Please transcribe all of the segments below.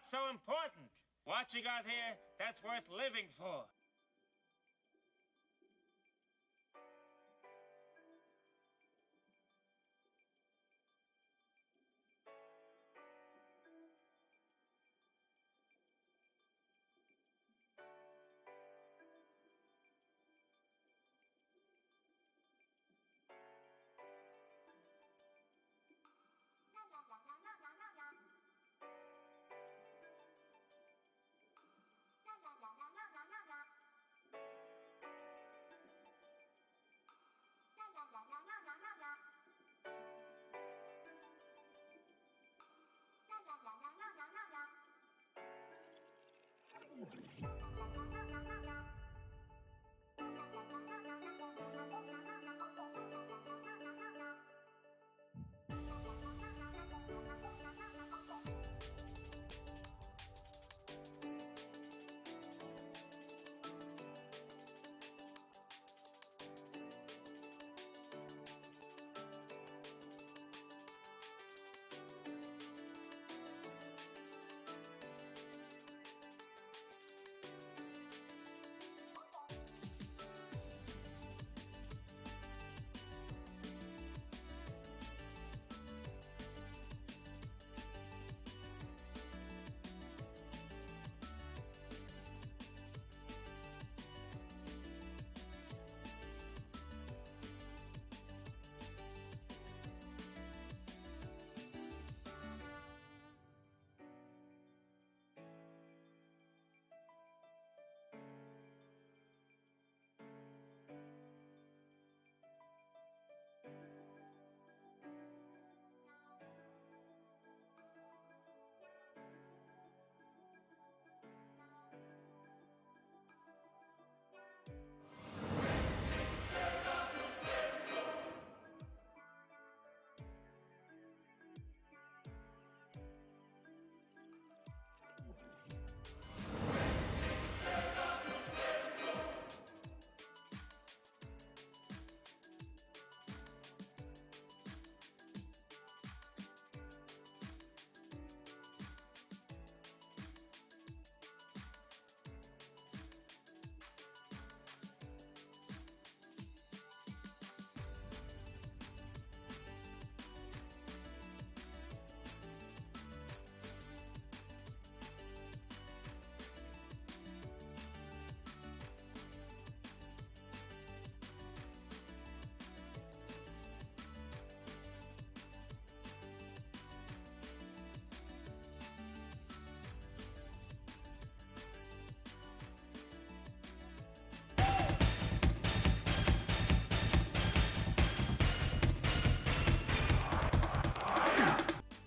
not so important. What you got here, that's worth living for.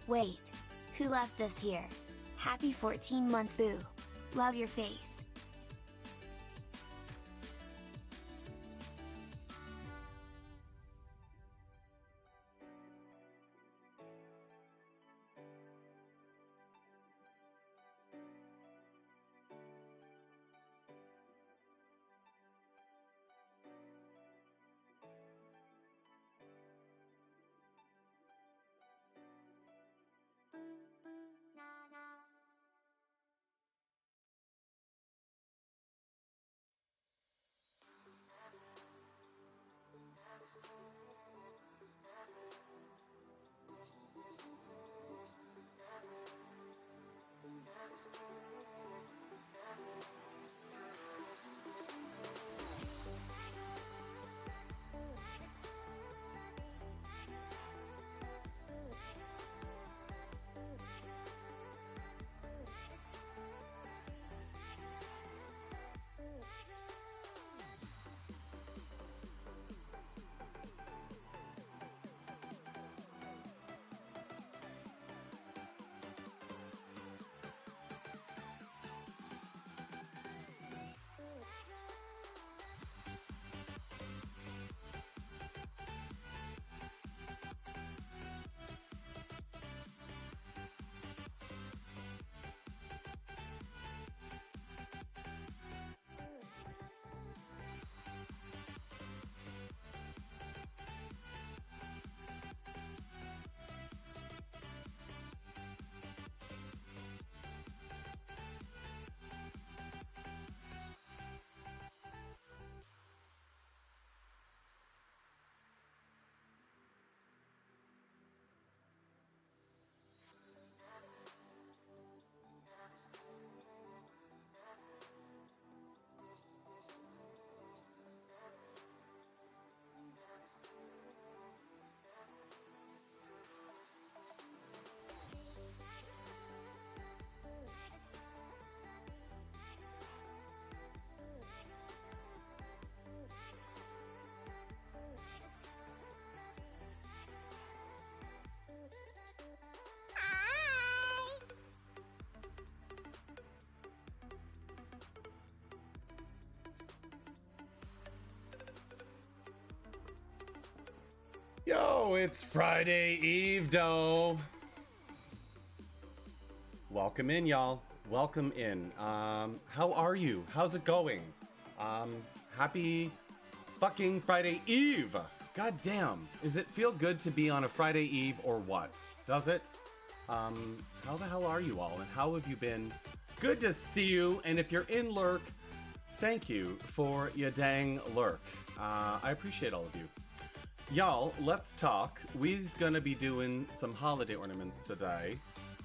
Wait! Who left this here? Happy 14 months, boo! Love your face! Yo, it's Friday Eve, though. Welcome in, y'all. Welcome in. How are you? How's it going? Happy fucking Friday Eve. God damn. Does it feel good to be on a Friday Eve or what? Does it? How the hell are you all? And how have you been? Good to see you. And if you're in lurk, thank you for your dang lurk. I appreciate all of you. Y'all, let's talk. We's gonna be doing some holiday ornaments today.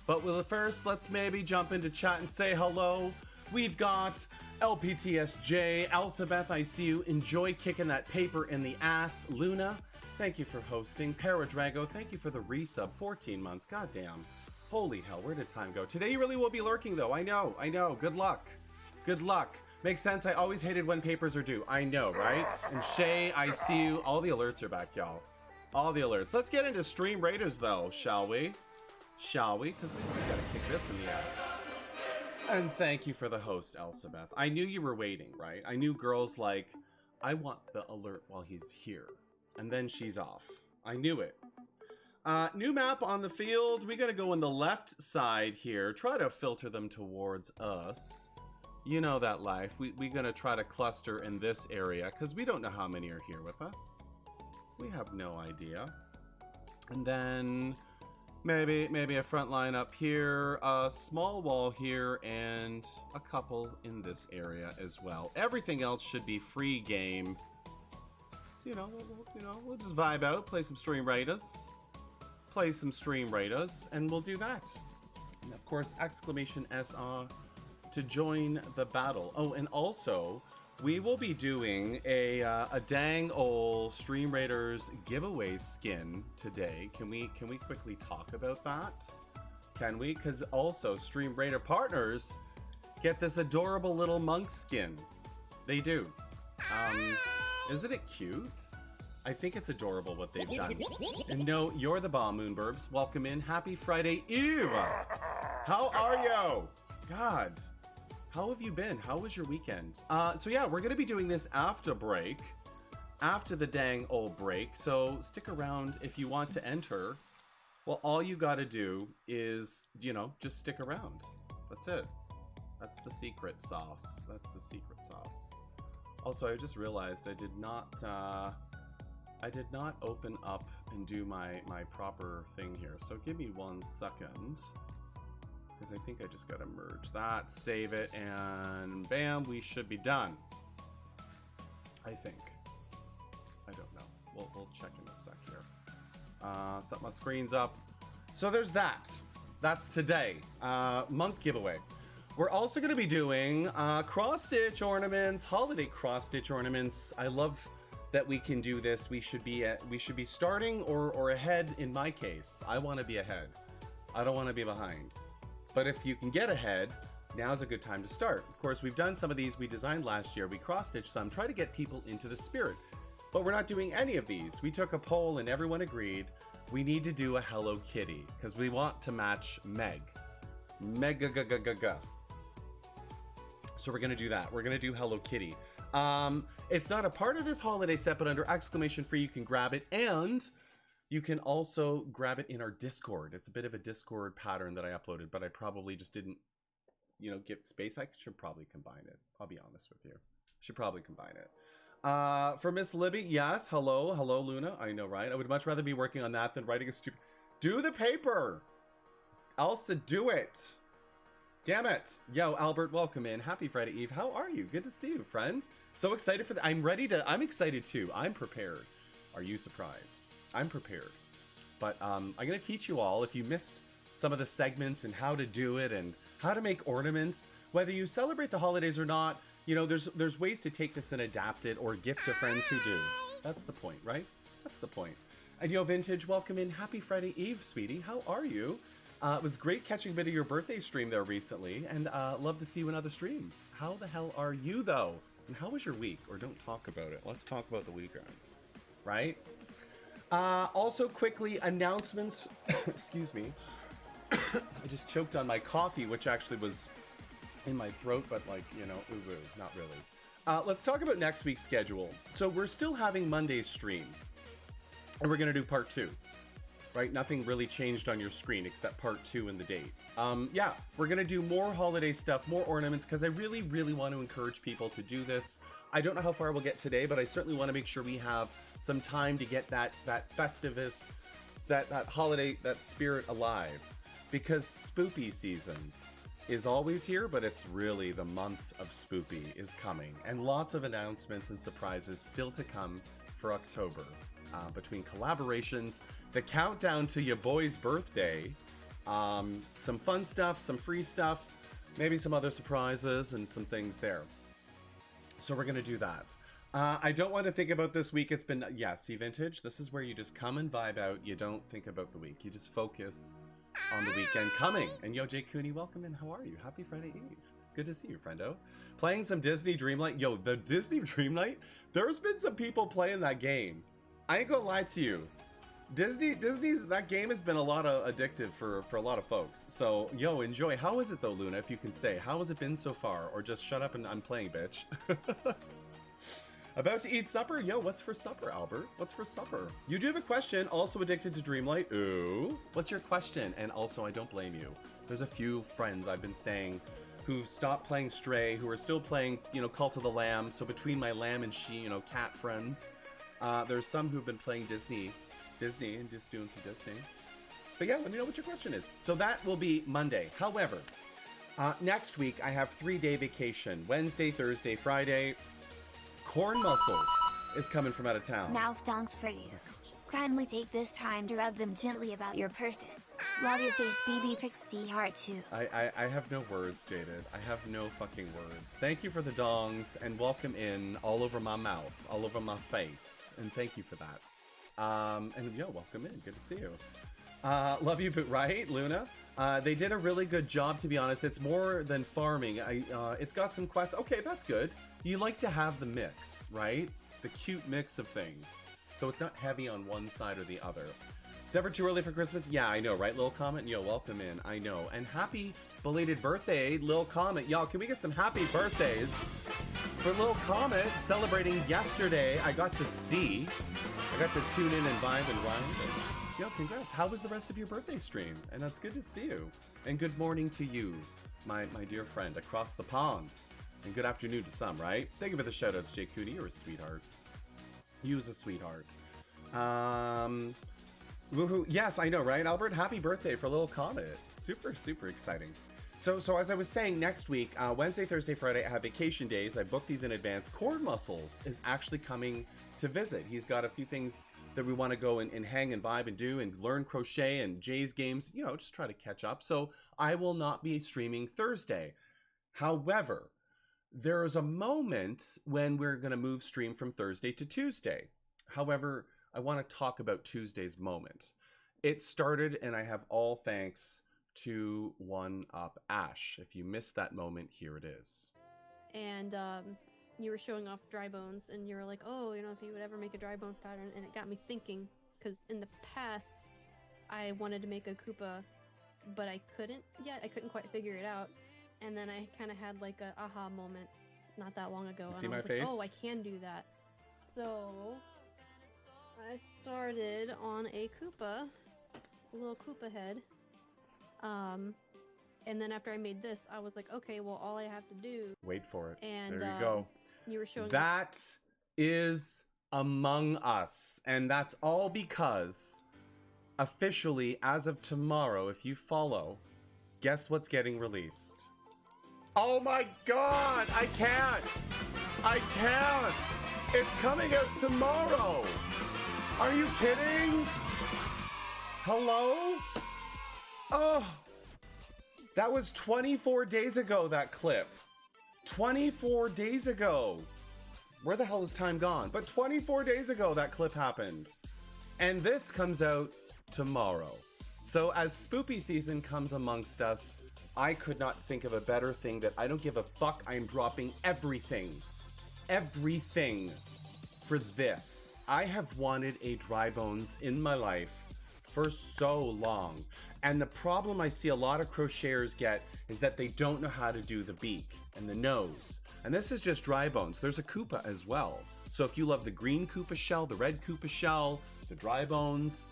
But first, let's maybe jump into chat and say hello. We've got LPTSJ, Elsabeth, I see you. Enjoy kicking that paper in the ass. Luna, thank you for hosting. Paradrago, thank you for the resub. 14 months, goddamn. Holy hell, where did time go? Today you really will be lurking though. I know. Good luck. Good luck. Makes sense. I always hated when papers are due. I know, right? And Shay, I see you. All the alerts are back, y'all. All the alerts. Let's get into Stream Raiders, though, shall we? Shall we? Because we gotta kick this in the ass. And thank you for the host, Elsabeth. I knew you were waiting, right? I knew girls like, I want the alert while he's here. And then she's off. I knew it. New map on the field. We gotta go on the left side here. Try to filter them towards us. You know that life. We're gonna try to cluster in this area because we don't know how many are here with us. We have no idea. And then maybe a front line up here, a small wall here, and a couple in this area as well. Everything else should be free game. So, we'll just vibe out, play some Stream Raiders. Play some Stream Raiders, and we'll do that. And of course, exclamation SR to join the battle. Oh, and also, we will be doing a dang ol' Stream Raiders giveaway skin today. Can we quickly talk about that? Can we? Because also, Stream Raider partners get this adorable little monk skin. They do. Isn't it cute? I think it's adorable what they've done. And no, you're the bomb, Moonburbs. Welcome in. Happy Friday Eve. How are you? God. How have you been? How was your weekend? So yeah, we're going to be doing this after break. After the dang old break. So stick around if you want to enter. Well, all you got to do is, just stick around. That's it. That's the secret sauce. That's the secret sauce. Also, I just realized I did not open up and do my proper thing here. So give me 1 second. Because I think I just gotta merge that, save it, and bam, we should be done. I think. I don't know. We'll check in a sec here. Set my screens up. So there's that. That's today. Monk giveaway. We're also gonna be doing cross-stitch ornaments, holiday cross-stitch ornaments. I love that we can do this. We should be starting or ahead in my case. I want to be ahead. I don't want to be behind. But if you can get ahead, now's a good time to start. Of course, we've done some of these we designed last year. We cross-stitched some, try to get people into the spirit. But we're not doing any of these. We took a poll and everyone agreed we need to do a Hello Kitty because we want to match Meg. Mega-ga-ga-ga-ga. So we're going to do that. We're going to do Hello Kitty. It's not a part of this holiday set, but under exclamation free, you can grab it. And you can also grab it in our Discord. It's a bit of a Discord pattern that I uploaded, but I probably just didn't, get space. I should probably combine it. I'll be honest with you. Should probably combine it. For Miss Libby, yes. Hello, Luna. I know, right? I would much rather be working on that than writing a stupid... Do the paper! Elsa, do it! Damn it! Yo, Albert, welcome in. Happy Friday Eve. How are you? Good to see you, friend. So excited for I'm excited too. I'm prepared. Are you surprised? I'm prepared. But I'm going to teach you all, if you missed some of the segments and how to do it and how to make ornaments, whether you celebrate the holidays or not, there's ways to take this and adapt it or gift to friends who do. That's the point, right? That's the point. And Yo Vintage, welcome in. Happy Friday Eve, sweetie. How are you? It was great catching a bit of your birthday stream there recently, and love to see you in other streams. How the hell are you, though? And how was your week? Or don't talk about it. Let's talk about the weekend. Right? Also, quickly, announcements. Excuse me. I just choked on my coffee, which actually was in my throat, but ooh, not really. Let's talk about next week's schedule. So we're still having Monday's stream. And we're going to do part 2. Right? Nothing really changed on your screen except part 2 and the date. Yeah, we're going to do more holiday stuff, more ornaments, because I really, really want to encourage people to do this. I don't know how far we'll get today, but I certainly want to make sure we have some time to get that Festivus, that holiday, that spirit alive. Because spoopy season is always here, but it's really the month of spoopy is coming. And lots of announcements and surprises still to come for October. Between collaborations, the countdown to your boy's birthday, some fun stuff, some free stuff, maybe some other surprises and some things there. So we're going to do that. I don't want to think about this week. It's been, yeah, see Vintage? This is where you just come and vibe out. You don't think about the week. You just focus on the weekend coming. And yo, Jay Cooney, welcome in. How are you? Happy Friday Eve. Good to see you, friendo. Playing some Disney Dreamlight. Yo, the Disney Dreamlight, there's been some people playing that game. I ain't gonna lie to you. Disney's, that game has been a lot of addictive for a lot of folks. So, yo, enjoy. How is it though, Luna, if you can say? How has it been so far? Or just shut up and I'm playing, bitch. About to eat supper? Yo, what's for supper, Albert? What's for supper? You do have a question. Also addicted to Dreamlight? Ooh. What's your question? And also, I don't blame you. There's a few friends I've been saying who've stopped playing Stray, who are still playing, you know, Cult of the Lamb. So between my lamb and she, you know, cat friends, there's some who've been playing Disney and just doing some Disney. But yeah, let me know what your question is. So that will be Monday. However, next week I have 3-day vacation. Wednesday, Thursday, Friday. Corn Muscles is coming from out of town. Mouth dongs for you. Kindly take this time to rub them gently about your person. Love your face, BB Pixie Heart too. I have no words, Jaded. I have no fucking words. Thank you for the dongs and welcome in all over my mouth, all over my face. And thank you for that. And yo, welcome in. Good to see you. Love you, but right, Luna. They did a really good job, to be honest. It's more than farming. It's got some quests. Okay, that's good. You like to have the mix, right? The cute mix of things. So it's not heavy on one side or the other. It's never too early for Christmas. Yeah, I know, right, Lil Comet? Yo, welcome in. I know. And happy belated birthday, Lil Comet. Y'all, can we get some happy birthdays for Lil Comet celebrating yesterday? I got to tune in and vibe and rhyme. And, yo, congrats. How was the rest of your birthday stream? And it's good to see you. And good morning to you, my dear friend across the pond. And good afternoon to some, right? Thank you for the shoutouts, Jay Cooney. You're a sweetheart. You's a sweetheart. Woohoo. Yes, I know, right, Albert? Happy birthday for Lil Comet. Super, super exciting. So as I was saying, next week, Wednesday, Thursday, Friday, I have vacation days. I booked these in advance. Corn Muscles is actually coming to visit. He's got a few things that we want to go and hang and vibe and do and learn crochet and Jay's games, you know, just try to catch up. So I will not be streaming Thursday. However, there is a moment when we're going to move stream from Thursday to Tuesday. However, I want to talk about Tuesday's moment. It started, and I have all thanks to One Up Ash. If you missed that moment, here it is. And you were showing off dry bones, and you were like, oh, you know, if you would ever make a dry bones pattern, and it got me thinking, because in the past, I wanted to make a Koopa, but I couldn't yet. I couldn't quite figure it out. And then I kind of had like a aha moment not that long ago. See and I my was face? like, oh, I can do that. So I started on a Koopa, a little Koopa head. And then after I made this, I was like, okay, well, all I have to do. Wait for it. And there you go. You were showing that is Among Us. And that's all because officially, as of tomorrow, if you follow, guess what's getting released? Oh my god! I can't! It's coming out tomorrow! Are you kidding? Hello? Oh! That was 24 days ago, that clip. 24 days ago. Where the hell is time gone? But 24 days ago, that clip happened. And this comes out tomorrow. So as spoopy season comes amongst us, I could not think of a better thing that I don't give a fuck. I am dropping everything for this. I have wanted a dry bones in my life for so long. And the problem I see a lot of crocheters get is that they don't know how to do the beak and the nose. And this is just dry bones. There's a Koopa as well. So if you love the green Koopa shell, the red Koopa shell, the dry bones.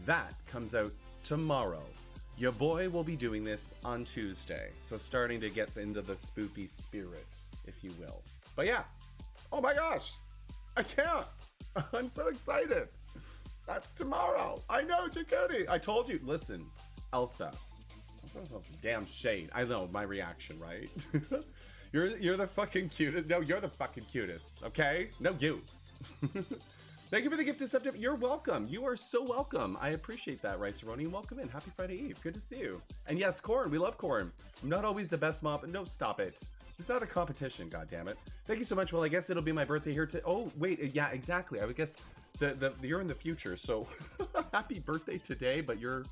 That comes out tomorrow. Your boy will be doing this on Tuesday. So starting to get into the spoopy spirit, if you will. But yeah. Oh my gosh. I can't. I'm so excited. That's tomorrow. I know, Jacoby. I told you. Listen, Elsa. Damn shade. I know my reaction, right? You're the fucking cutest. No, you're the fucking cutest. Okay? No, you. Thank you for the gift of September. You're welcome. You are so welcome. I appreciate that, Rice-A-Roni. Welcome in. Happy Friday Eve. Good to see you. And yes, corn. We love corn. I'm not always the best mom. No, stop it. It's not a competition, goddammit. Thank you so much. Well, I guess it'll be my birthday here to. Oh, wait. Yeah, exactly. I would guess you're in the future. So happy birthday today, but you're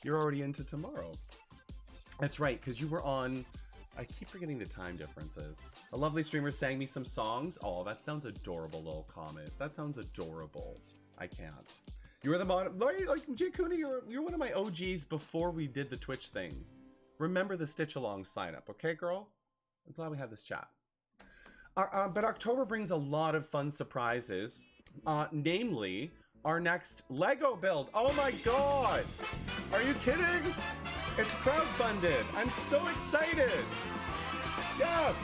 already into tomorrow. That's right, because you were on. I keep forgetting the time differences. A lovely streamer sang me some songs. Oh, that sounds adorable, little comment. That sounds adorable. I can't. You were the mod. Like Jay Cooney, you're one of my OGs before we did the Twitch thing. Remember the Stitch Along sign up, okay, girl? I'm glad we had this chat. But October brings a lot of fun surprises. Namely, our next Lego build. Oh my god! Are you kidding? It's crowdfunded. I'm so excited. Yes.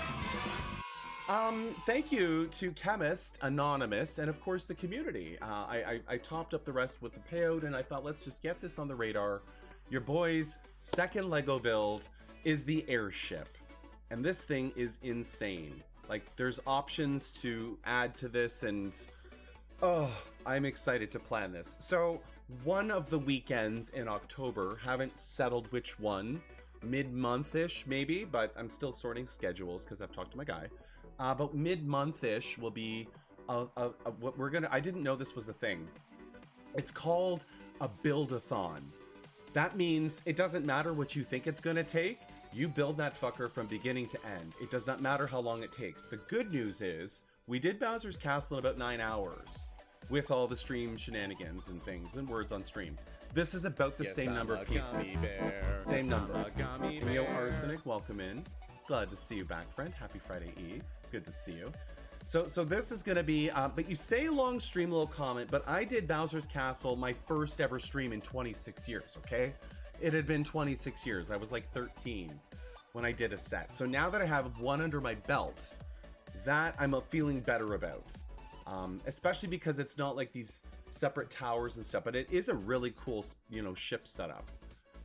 Thank you to Chemist, Anonymous, and of course the community. I topped up the rest with the payout, and I thought, let's just get this on the radar. Your boy's second Lego build is the airship. And this thing is insane. Like, there's options to add to this, and oh, I'm excited to plan this. So, one of the weekends in October, haven't settled which one, mid-month-ish maybe, but I'm still sorting schedules because I've talked to my guy. But mid-month-ish will be what we're gonna. I didn't know this was a thing. It's called a build-a-thon. That means it doesn't matter what you think it's gonna take. You build that fucker from beginning to end. It does not matter how long it takes. The good news is we did Bowser's Castle in about 9 hours. With all the stream shenanigans and things and words on stream. This is about the same number of pieces. Same number. Yo, Arsenic, welcome in. Glad to see you back, friend. Happy Friday Eve. Good to see you. So this is going to be, but you say long stream, little comment, but I did Bowser's Castle, my first ever stream in 26 years, okay? It had been 26 years. I was like 13 when I did a set. So now that I have one under my belt, that I'm feeling better about. Especially because it's not like these separate towers and stuff, but it is a really cool, ship setup.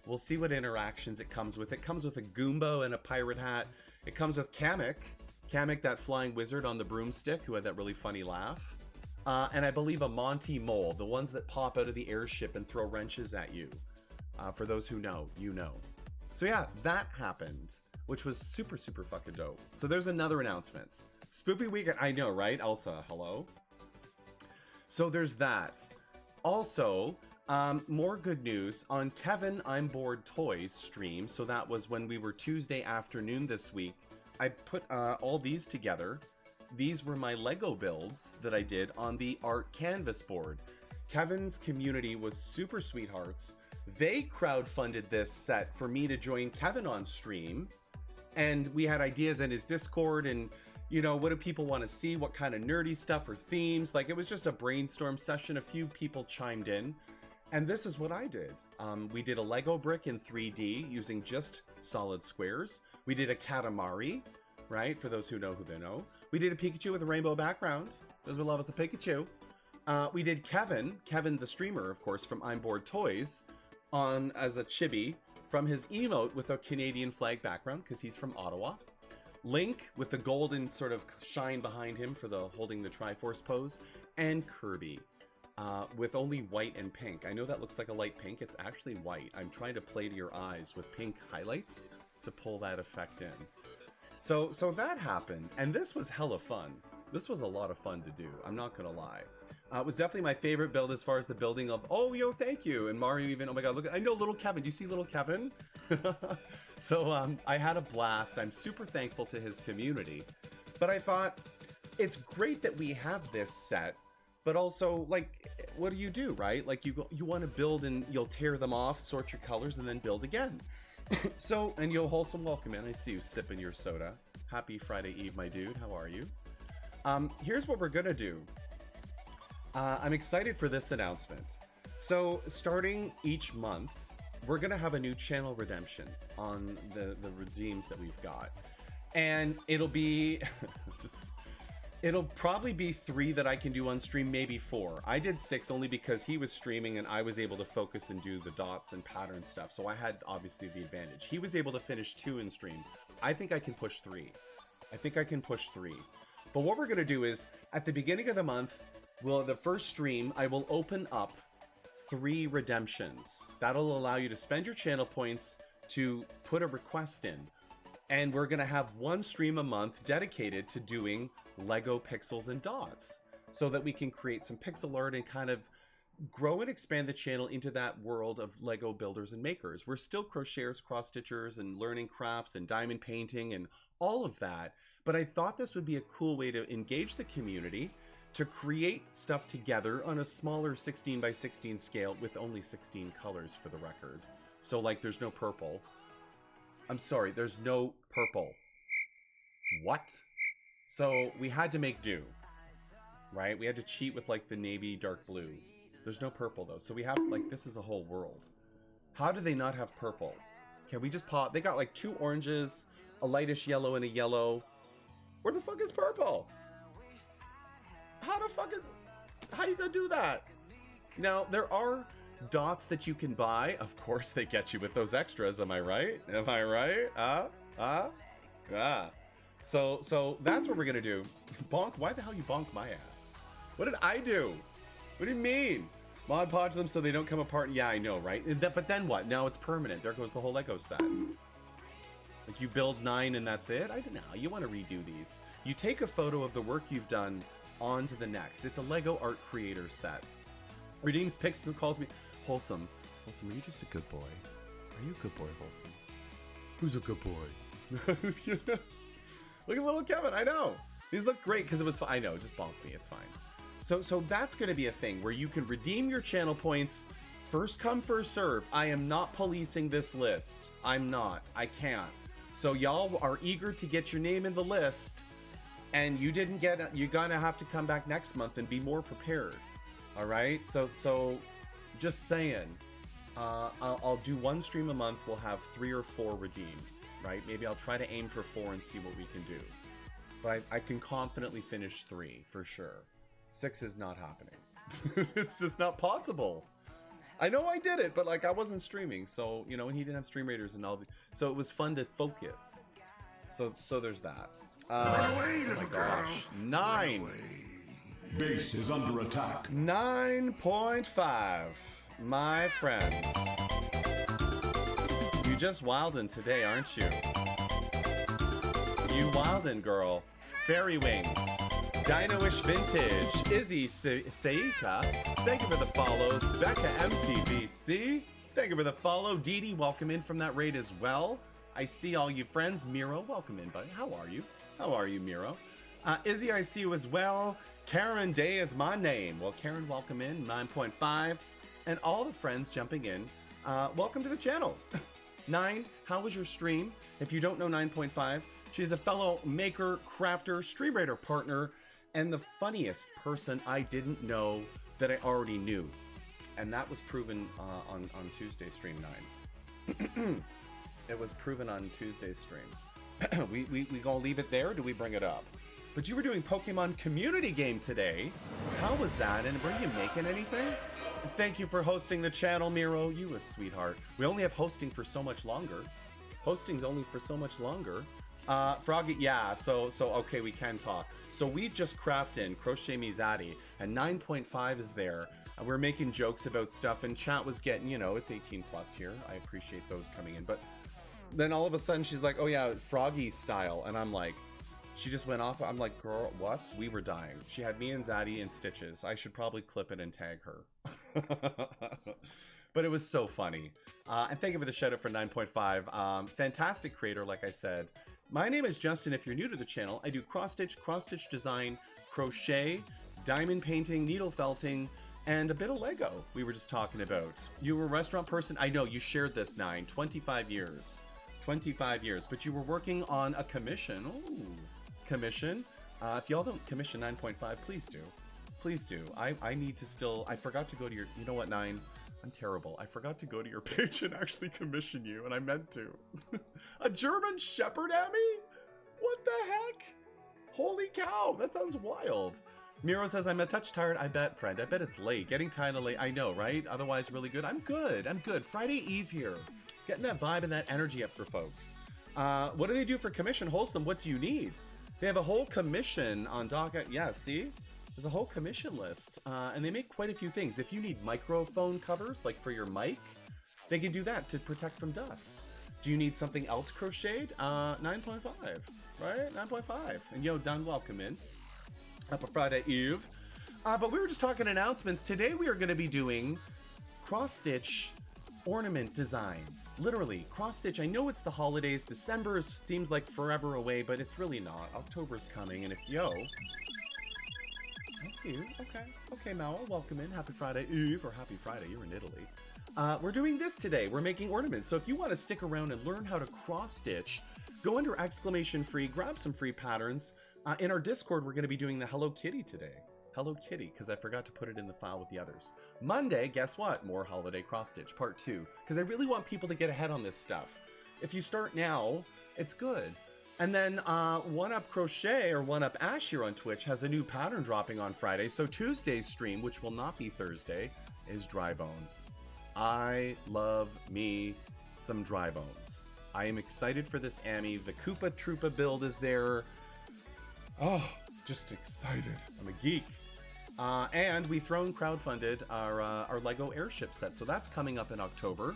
We'll see what interactions it comes with. It comes with a Goomba and a pirate hat. It comes with Kamek, that flying wizard on the broomstick who had that really funny laugh. And I believe a Monty Mole, the ones that pop out of the airship and throw wrenches at you. For those who know, you know. So yeah, that happened, which was super, super fucking dope. So there's another announcements. Spoopy Weekend, I know, right? Elsa, hello? So there's that. Also, more good news on Kevin I'm Bored Toys stream. So that was when we were Tuesday afternoon this week. I put all these together. These were my Lego builds that I did on the art canvas board. Kevin's community was super sweethearts. They crowdfunded this set for me to join Kevin on stream. And we had ideas in his Discord and what do people want to see? What kind of nerdy stuff or themes? Like, it was just a brainstorm session. A few people chimed in. And this is what I did. We did a Lego brick in 3D using just solid squares. We did a Katamari, right? For those who know who they know. We did a Pikachu with a rainbow background. Those we love us a Pikachu. We did Kevin the streamer, of course, from I'm Bored Toys, on as a chibi from his emote with a Canadian flag background because he's from Ottawa. Link with the golden sort of shine behind him for the holding the Triforce pose, and Kirby with only white and pink. I know that looks like a light pink. It's actually white. I'm trying to play to your eyes with pink highlights to pull that effect in. So that happened, and this was hella fun. This was a lot of fun to do. I'm not gonna lie. It was definitely my favorite build as far as the building of, oh, yo, thank you. And Mario even, oh my God, look, I know little Kevin. Do you see little Kevin? So I had a blast. I'm super thankful to his community. But I thought, it's great that we have this set, but also, like, what do you do, right? Like, you want to build and you'll tear them off, sort your colors, and then build again. So, and yo, Wholesome, welcome in. I see you sipping your soda. Happy Friday Eve, my dude. How are you? Here's what we're gonna do. I'm excited for this announcement. So starting each month, we're gonna have a new channel redemption on the redeems that we've got. And it'll be, it'll probably be 3 that I can do on stream, maybe 4. I did 6 only because he was streaming and I was able to focus and do the dots and pattern stuff. So I had obviously the advantage. He was able to finish 2 in stream. I think I can push 3. I think I can push 3. But what we're gonna do is, at the beginning of the month, the first stream, I will open up 3 redemptions. That'll allow you to spend your channel points to put a request in. And we're gonna have 1 stream a month dedicated to doing Lego pixels and dots, so that we can create some pixel art and kind of grow and expand the channel into that world of Lego builders and makers. We're still crocheters, cross-stitchers, and learning crafts and diamond painting and all of that. But I thought this would be a cool way to engage the community, to create stuff together on a smaller 16 by 16 scale with only 16 colors for the record. So like there's no purple. I'm sorry, there's no purple. What? So we had to make do, right? We had to cheat with like the navy dark blue. There's no purple though. So we have like, this is a whole world. How do they not have purple? Can we just pop? They got like 2 oranges, a lightish yellow and a yellow. Where the fuck is purple? How the fuck is, how you gonna do that? Now, there are dots that you can buy. Of course, they get you with those extras. Am I right? Am I right? So that's what we're gonna do. Bonk, why the hell you bonk my ass? What did I do? What do you mean? Mod Podge them so they don't come apart. Yeah, I know, right? But then what? Now it's permanent. There goes the whole Lego set. Like you build 9 and that's it? I don't know. You want to redo these. You take a photo of the work you've done on to the next. It's a Lego art creator set. Redeems Pixel calls me Wholesome. Wholesome, are you just a good boy? Are you a good boy, Wholesome? Who's a good boy? Look at little Kevin. I know. These look great because it was fun. I know. Just bonk me. It's fine. So that's going to be a thing where you can redeem your channel points. First come, first serve. I am not policing this list. I'm not. I can't. So y'all are eager to get your name in the list. And you didn't get it, you're gonna have to come back next month and be more prepared. All right, so just saying, I'll do 1 stream a month. We'll have 3 or 4 redeems, right? Maybe I'll try to aim for 4 and see what we can do. But I can confidently finish 3 for sure. 6 is not happening. It's just not possible. I know I did it, but like I wasn't streaming, so you know, and he didn't have stream raiders and all. So it was fun to focus. So there's that. Away, oh my gosh, 9. Base is under attack. 9.5, my friends. You just wildin' today, aren't you? You wildin', girl. Fairy Wings, Dino-ish Vintage, Izzy Saika, thank you for the follows. Becca MTVC, thank you for the follow. Dee Dee, welcome in from that raid as well. I see all you friends. Miro, welcome in, buddy. How are you? How are you, Miro? Izzy, I see you as well. Karen Day is my name. Well, Karen, welcome in, 9.5. And all the friends jumping in, welcome to the channel. 9, how was your stream? If you don't know 9.5, she's a fellow maker, crafter, stream raider partner, and the funniest person I didn't know that I already knew. And that was proven on Tuesday stream 9. It was proven on Tuesday's stream. we gonna leave it there, or do we bring it up? But you were doing Pokemon community game today. How was that? And were you making anything? Thank you for hosting the channel, Miro. You a sweetheart. We only have hosting for so much longer. Hosting's only for so much longer. Froggy, yeah, so okay, we can talk. So we just crafted Crochet Mizadi, and 9.5 is there. And we're making jokes about stuff, and chat was getting, you know, it's 18 plus here. I appreciate those coming in. But then all of a sudden she's like, oh yeah, Froggy style. And I'm like, she just went off. I'm like, girl, what? We were dying. She had me and Zaddy in stitches. I should probably clip it and tag her. But it was so funny. And thank you for the shout out for 9.5. Fantastic creator, like I said. My name is Justin. If you're new to the channel, I do cross-stitch design, crochet, diamond painting, needle felting, and a bit of Lego we were just talking about. You were a restaurant person. I know, you shared this, 9. 25 years. 25 years. But you were working on a commission. Ooh, commission. If y'all don't commission 9.5, please do. Please do. I need to still... I forgot to go to your... You know what, Nine? I'm terrible. I forgot to go to your page and actually commission you, and I meant to. A German Shepherd, Emmy? What the heck? Holy cow, that sounds wild. Miro says, I'm a touch tired. I bet, friend. I bet it's late. Getting kind of late. I know, right? Otherwise, really good. I'm good. I'm good. Friday Eve here. Getting that vibe and that energy up for folks. What do they do for commission? Wholesome, what do you need? They have a whole commission on docket. Yeah, see? There's a whole commission list. And they make quite a few things. If you need microphone covers, like for your mic, they can do that to protect from dust. Do you need something else crocheted? 9.5, right? 9.5. And yo, done, welcome in. Up a Friday Eve. But we were just talking announcements. Today we are going to be doing cross-stitch ornament designs. Literally, cross-stitch. I know it's the holidays. December seems like forever away, but it's really not. October's coming, and if yo... That's you. Okay. Okay, Mawa, welcome in. Happy Friday Eve, or Happy Friday. You're in Italy. We're doing this today. We're making ornaments. So if you want to stick around and learn how to cross-stitch, go under exclamation free, grab some free patterns. In our Discord, we're going to be doing the Hello Kitty today. Hello Kitty, because I forgot to put it in the file with the others. Monday, guess what? More holiday cross-stitch, part 2. Because I really want people to get ahead on this stuff. If you start now, it's good. And then One Up Crochet, or One Up Ash here on Twitch, has a new pattern dropping on Friday. So Tuesday's stream, which will not be Thursday, is dry bones. I love me some dry bones. I am excited for this, Amy. The Koopa Troopa build is there. Oh, just excited. I'm a geek. And we crowdfunded our Lego airship set, so that's coming up in October.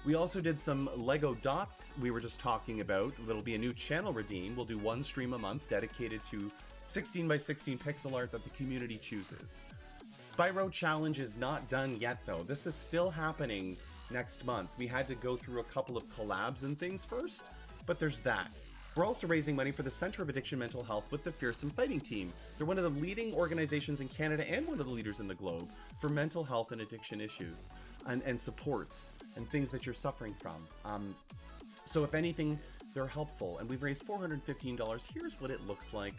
We also did some Lego dots we were just talking about. There'll be a new channel redeem. We'll do one stream a month dedicated to 16 by 16 pixel art that the community chooses. Spyro Challenge is not done yet, though. This is still happening next month. We had to go through a couple of collabs and things first, but there's that. We're also raising money for the Center of Addiction Mental Health with the Fearsome Fighting Team. They're one of the leading organizations in Canada and one of the leaders in the globe for mental health and addiction issues and supports and things that you're suffering from. So if anything, they're helpful. And we've raised $415. Here's what it looks like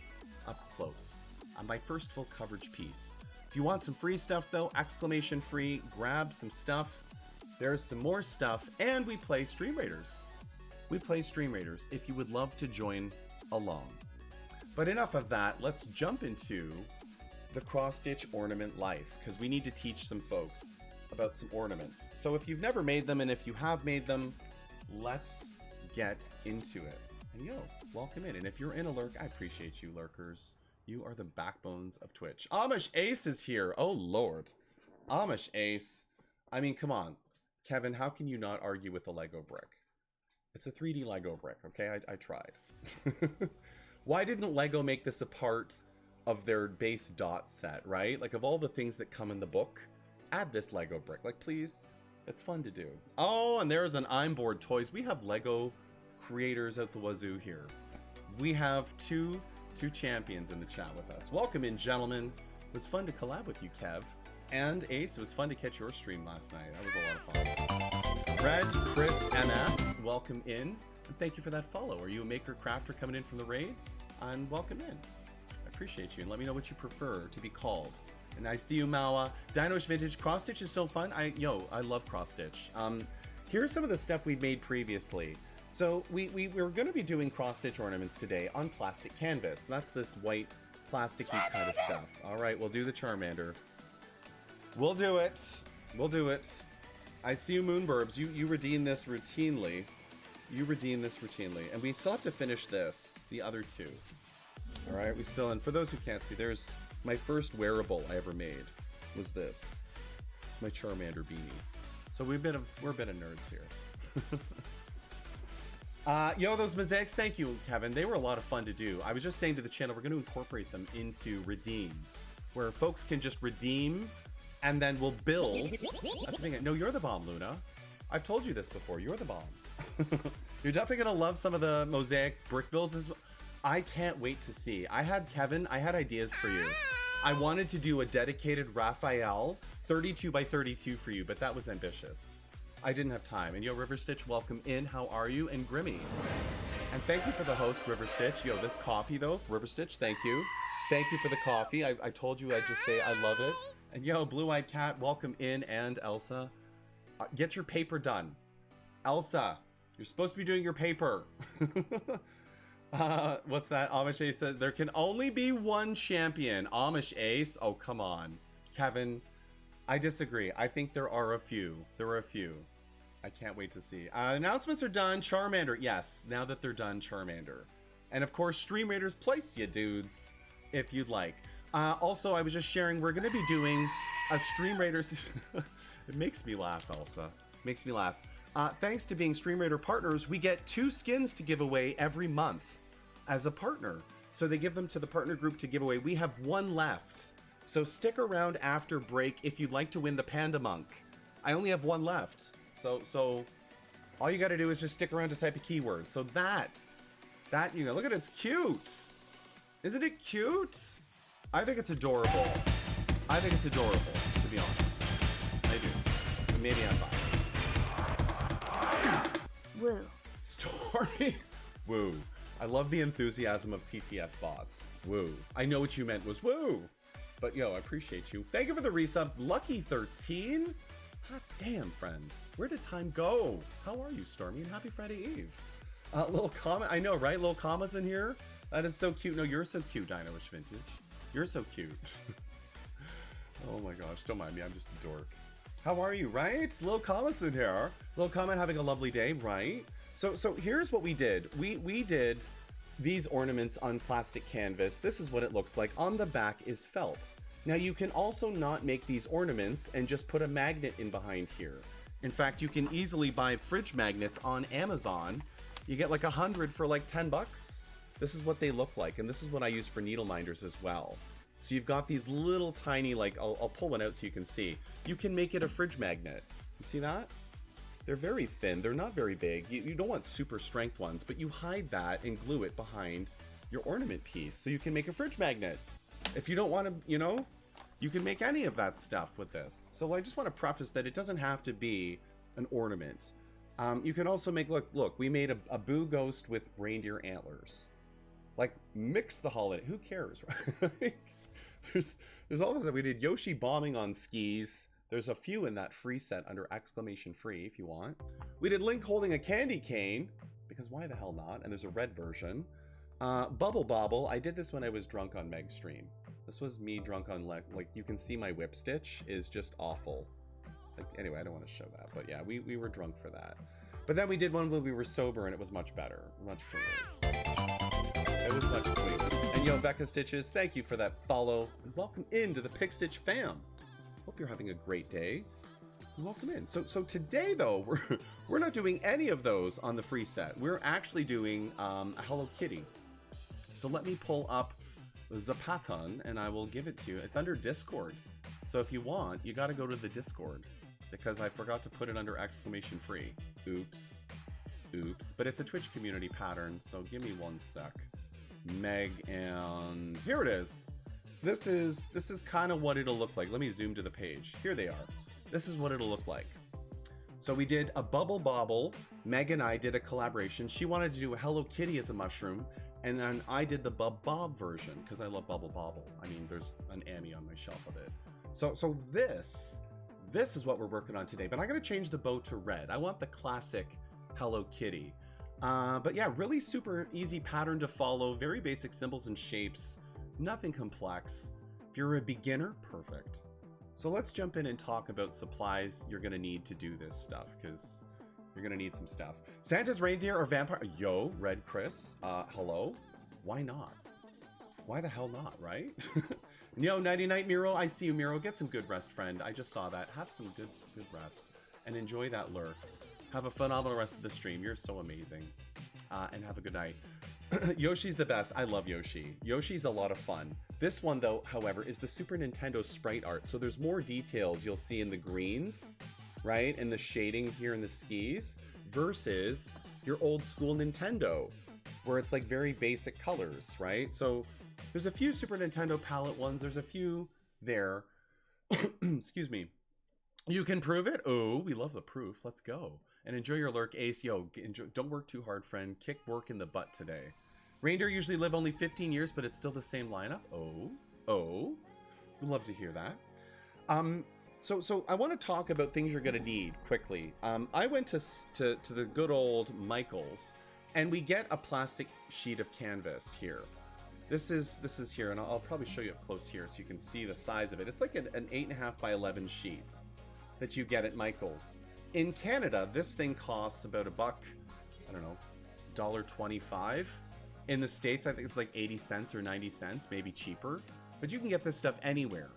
up close on my first full coverage piece. If you want some free stuff, though, exclamation free, grab some stuff. There's some more stuff, and we play Stream Raiders. We play Stream Raiders if you would love to join along. But enough of that, let's jump into the cross-stitch ornament life, because we need to teach some folks about some ornaments. So if you've never made them, and if you have made them, let's get into it. And yo, welcome in. And if you're in a lurk, I appreciate you, lurkers. You are the backbones of Twitch. Amish Ace is here. Oh, Lord. Amish Ace. I mean, come on. Kevin, how can you not argue with a Lego brick? It's a 3D Lego brick, okay? I tried. Why didn't Lego make this a part of their base dot set, right? Like, of all the things that come in the book, add this Lego brick. Like, please. It's fun to do. Oh, and there's an I'm Bored Toys. We have Lego creators out the wazoo here. We have two champions in the chat with us. Welcome in, gentlemen. It was fun to collab with you, Kev. And Ace, it was fun to catch your stream last night. That was a lot of fun. Red, Chris, MS, welcome in. And thank you for that follow. Are you a maker crafter coming in from the raid? And welcome in. I appreciate you. And let me know what you prefer to be called. And I see you, Mawa. Dinosh Vintage. Cross Stitch is so fun. I love Cross Stitch. Here's some of the stuff we've made previously. So we're going to be doing cross stitch ornaments today on plastic canvas. That's this white plasticky kind of stuff. All right, we'll do the Charmander. We'll do it. We'll do it. I see you, Moonburbs. You redeem this routinely. You redeem this routinely. And we still have to finish this, the other two. All right, we still, and for those who can't see, there's my first wearable I ever made was this. It's my Charmander beanie. So we're a bit of nerds here. Yo, those mosaics, thank you, Kevin. They were a lot of fun to do. I was just saying to the channel, we're going to incorporate them into redeems, where folks can just redeem, and then we'll build. No, you're the bomb, Luna. I've told you this before. You're the bomb. You're definitely going to love some of the mosaic brick builds as well. I can't wait to see. Kevin, I had ideas for you. I wanted to do a dedicated Raphael 32 by 32 for you, but that was ambitious. I didn't have time. And yo, River Stitch, welcome in. How are you? And Grimmy. And thank you for the host, River Stitch. Yo, this coffee though, River Stitch, thank you. Thank you for the coffee. I told you I'd just say I love it. And yo, Blue-Eyed Cat, welcome in, and Elsa. Get your paper done. Elsa, you're supposed to be doing your paper. What's that? Amish Ace says, there can only be one champion. Amish Ace? Oh, come on. Kevin, I disagree. I think there are a few. There are a few. I can't wait to see. Announcements are done. Charmander. Yes, now that they're done, Charmander. And of course, Stream Raiders, place you dudes, if you'd like. Also, I was just sharing, we're going to be doing a Stream Raiders. It makes me laugh, Elsa. Makes me laugh. Thanks to being Stream Raider partners, we get 2 skins to give away every month as a partner. So they give them to the partner group to give away. We have 1 left. So stick around after break if you'd like to win the Panda Monk. I only have 1 left. So all you got to do is just stick around to type a keyword. So that, you know, look at it, it's cute. Isn't it cute? I think it's adorable. I think it's adorable, to be honest. I do. But maybe I'm biased. Woo. Stormy. Woo. I love the enthusiasm of TTS bots. Woo. I know what you meant was woo. But yo, I appreciate you. Thank you for the resub. Lucky 13? Hot damn, friend. Where did time go? How are you, Stormy? And happy Friday Eve. Little comment. I know, right? Little comments in here. That is so cute. No, you're so cute, Dino-ish Vintage. You're so cute. Oh my gosh, don't mind me. I'm just a dork. How are you, right? Little comments in here. Little comment having a lovely day, right? So here's what we did. We did these ornaments on plastic canvas. This is what it looks like. On the back is felt. Now you can also not make these ornaments and just put a magnet in behind here. In fact, you can easily buy fridge magnets on Amazon. You get like 100 for like 10 bucks. This is what they look like, and this is what I use for needle minders as well. So you've got these little tiny, like, I'll pull one out so you can see. You can make it a fridge magnet. You see that? They're very thin. They're not very big. You don't want super strength ones, but you hide that and glue it behind your ornament piece so you can make a fridge magnet. If you don't want to, you know, you can make any of that stuff with this. So I just want to preface that it doesn't have to be an ornament. You can also make, look, we made a Boo Ghost with reindeer antlers. Like, mix the holiday. Who cares, right? There's all this. We did Yoshi bombing on skis. There's a few in that free set under exclamation free if you want. We did Link holding a candy cane, because why the hell not? And there's a red version. Bubble Bobble. I did this when I was drunk on Meg's stream. This was me drunk on, like, you can see my whip stitch is just awful. Like, anyway, I don't want to show that, but yeah, we were drunk for that. But then we did one when we were sober and it was much better, much cleaner. It was much cleaner. And yo, Becca Stitches, thank you for that follow. And welcome into the Pick Stitch fam. Hope you're having a great day. And welcome in. So today though, we're not doing any of those on the free set. We're actually doing a Hello Kitty. So let me pull up Zapaton and I will give it to you. It's under Discord. So if you want, you got to go to the Discord because I forgot to put it under exclamation free. Oops. But it's a Twitch community pattern. So give me one sec. Meg, and here it is. This is kind of what it'll look like. Let me zoom to the page. Here they are. This is what it'll look like. So we did a Bubble Bobble. Meg and I did a collaboration. She wanted to do a Hello Kitty as a mushroom, and then I did the Bub Bob version because I love Bubble Bobble. I mean, there's an Annie on my shelf of it. So this is what we're working on today. But I'm gonna change the bow to red. I want the classic Hello Kitty. But yeah, really super easy pattern to follow, very basic symbols and shapes, nothing complex. If you're a beginner, perfect. So let's jump in and talk about supplies you're gonna need to do this stuff, because you're gonna need some stuff. Santa's reindeer or vampire? Yo, Red Chris, hello? Why not? Why the hell not, right? Yo, Nighty Night Miro, I see you, Miro. Get some good rest, friend. I just saw that. Have some good rest and enjoy that lurk. Have a phenomenal rest of the stream. You're so amazing. And have a good night. Yoshi's the best. I love Yoshi. Yoshi's a lot of fun. This one, though, however, is the Super Nintendo sprite art. So there's more details you'll see in the greens, right? And the shading here in the skis versus your old school Nintendo, where it's like very basic colors, right? So there's a few Super Nintendo palette ones. There's a few there. Excuse me. You can prove it. Oh, we love the proof. Let's go. And enjoy your lurk, Ace. Yo, don't work too hard, friend. Kick work in the butt today. Reindeer usually live only 15 years, but it's still the same lineup. Oh, we'd love to hear that. So I want to talk about things you're going to need quickly. I went to the good old Michael's, and we get a plastic sheet of canvas here. This is here, and I'll probably show you up close here so you can see the size of it. It's like an 8.5 by 11 sheet that you get at Michael's. In Canada, this thing costs about $1, I don't know, $1.25. In the States, I think it's like 80 cents or 90 cents, maybe cheaper. But you can get this stuff anywhere.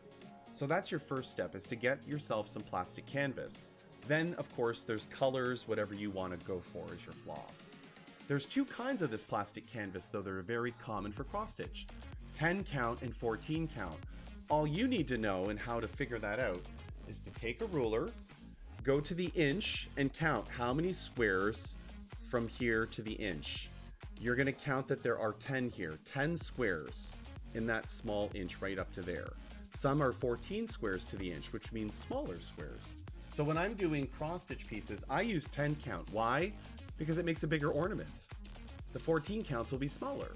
So that's your first step, is to get yourself some plastic canvas. Then, of course, there's colors, whatever you want to go for as your floss. There's two kinds of this plastic canvas, though they're very common for cross-stitch. 10 count and 14 count. All you need to know and how to figure that out is to take a ruler, go to the inch, and count how many squares from here to the inch. You're going to count that there are 10 here, 10 squares in that small inch right up to there. Some are 14 squares to the inch, which means smaller squares. So when I'm doing cross-stitch pieces, I use 10 count. Why? Because it makes a bigger ornament. The 14 counts will be smaller.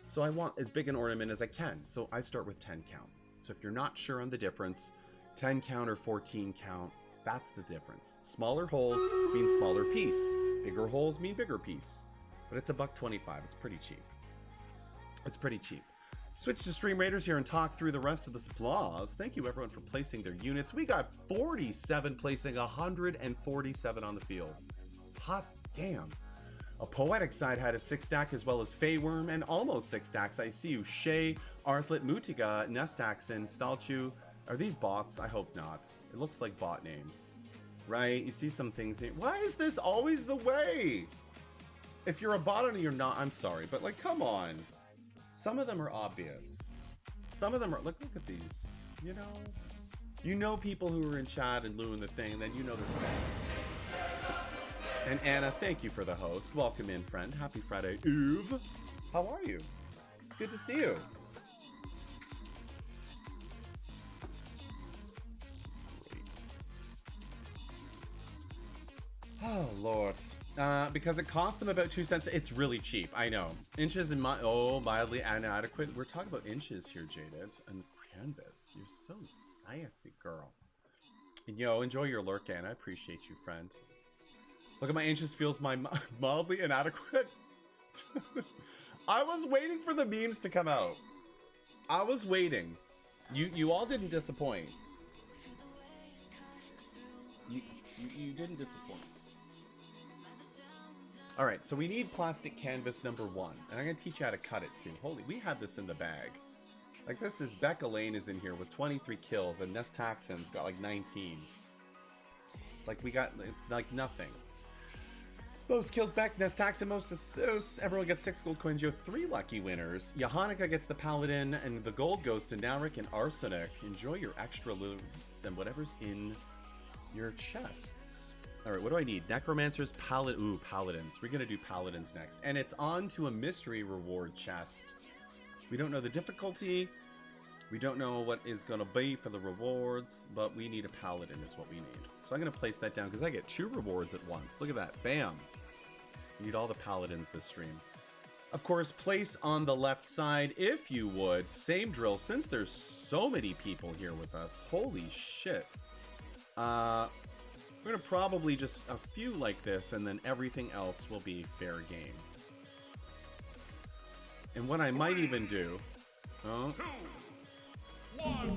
So I want as big an ornament as I can. So I start with 10 count. So if you're not sure on the difference, 10 count or 14 count, that's the difference. Smaller holes mean smaller piece. Bigger holes mean bigger piece. But it's $1.25. It's pretty cheap. It's pretty cheap. Switch to Stream Raiders here and talk through the rest of the supplies. Thank you everyone for placing their units. We got 47 placing, 147 on the field. Hot damn. A Poetic Side had a 6-stack as well as Feyworm and almost 6 stacks. I see you. Shay, Arthlet, Mutiga, Nestaxon, Stalchu. Are these bots? I hope not. It looks like bot names. Right? You see some things here. Why is this always the way? If you're a bot and you're not, I'm sorry, but like, come on. Some of them are obvious. Some of them are, look at these, you know people who are in chat and doing the thing, and then you know they're fans. And Anna, thank you for the host. Welcome in, friend. Happy Friday Eve. How are you? It's good to see you. Great. Oh, Lord. Because it cost them about 2 cents. It's really cheap. I know. Inches and mildly inadequate. We're talking about inches here, Jaded. And canvas. You're so sassy, girl. And, enjoy your lurk, Anna. I appreciate you, friend. Look at my inches. Feels my mildly inadequate. I was waiting for the memes to come out. I was waiting. You all didn't disappoint. You didn't disappoint. All right, so we need plastic canvas number 1, and I'm gonna teach you how to cut it too. Holy, we had this in the bag. Like this is, Becca Lane is in here with 23 kills, and Nestaxon's got like 19. Like it's like nothing. Most kills back, Nestaxon, most assists. Everyone gets 6 gold coins. You have 3 lucky winners. Johannika gets the Paladin, and the gold goes to Nowrick and Arsenic. Enjoy your extra loot and whatever's in your chests. All right, what do I need? Necromancers, Paladins. We're going to do Paladins next. And it's on to a mystery reward chest. We don't know the difficulty. We don't know what is going to be for the rewards, but we need a Paladin is what we need. So I'm going to place that down because I get 2 rewards at once. Look at that. Bam. Need all the Paladins this stream. Of course, place on the left side, if you would. Same drill, since there's so many people here with us. Holy shit. We're going to probably just a few like this, and then everything else will be fair game. And what I might even do... Oh. 2, 1.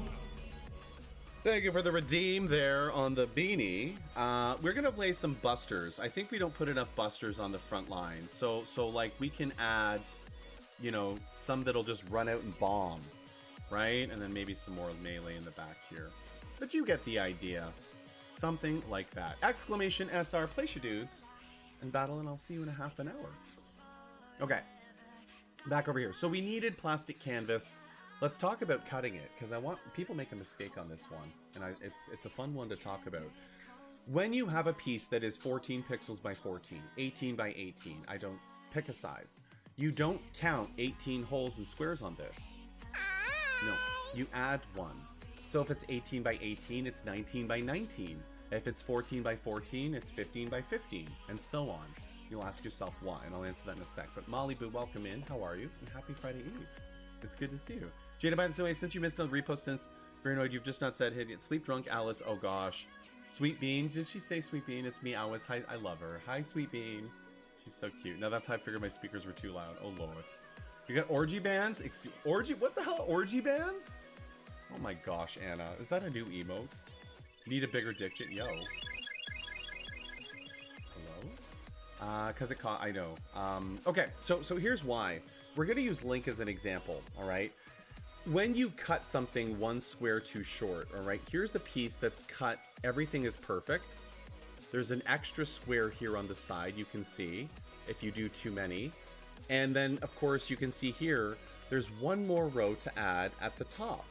Thank you for the redeem there on the beanie. We're going to play some busters. I think we don't put enough busters on the front line. So like, we can add, some that'll just run out and bomb. Right? And then maybe some more melee in the back here. But you get the idea. Something like that. Exclamation SR, place your dudes and battle, and I'll see you in a half an hour. Okay, back over here. So we needed plastic canvas. Let's talk about cutting it, because I want people make a mistake on this one, and it's a fun one to talk about. When you have a piece that is 14 pixels by 14, 18 by 18, I don't pick a size. You don't count 18 holes and squares on this. No, you add 1. So if it's 18 by 18, it's 19 by 19. If it's 14 by 14, it's 15 by 15, and so on. You'll ask yourself why, and I'll answer that in a sec. But Molly Boo, welcome in. How are you? And happy Friday Eve. It's good to see you. Jada, by the way, since you missed no repost since Paranoid, you've just not said hit it. Sleep Drunk Alice, oh gosh. Sweet Bean, did she say Sweet Bean? It's me, Alice. Hi, I love her. Hi, Sweet Bean. She's so cute. Now that's how I figured my speakers were too loud. Oh lord. You got orgy bands? Orgy? What the hell? Orgy bands? Oh my gosh, Anna. Is that a new emote? Need a bigger dick? Yo. Hello? Cause it caught, I know. Okay, so here's why. We're gonna use Link as an example, alright? When you cut something one square too short, alright? Here's a piece that's cut, everything is perfect. There's an extra square here on the side, you can see, if you do too many. And then, of course, you can see here, there's one more row to add at the top.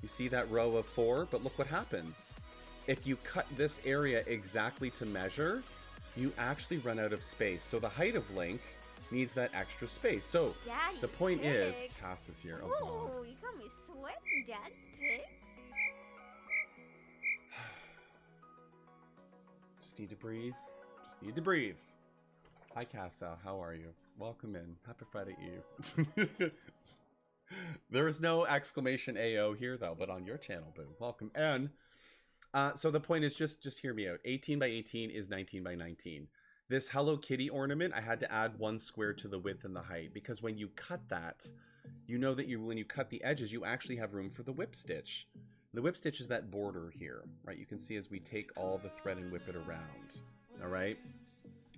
You see that row of 4? But look what happens. If you cut this area exactly to measure, you actually run out of space. So the height of Link needs that extra space. So Daddy the point is, pigs. Cass is here. Oh, Ooh, God. you got me sweating, Dad Pigs. Just need to breathe. Just need to breathe. Hi, Casa. How are you? Welcome in. Happy Friday Eve. There is no exclamation AO here, though, but on your channel, boo. Welcome. And so the point is, just hear me out. 18 by 18 is 19 by 19. This Hello Kitty ornament, I had to add 1 square to the width and the height, because when you cut that, you know that when you cut the edges, you actually have room for the whip stitch. The whip stitch is that border here, right? You can see as we take all the thread and whip it around, all right?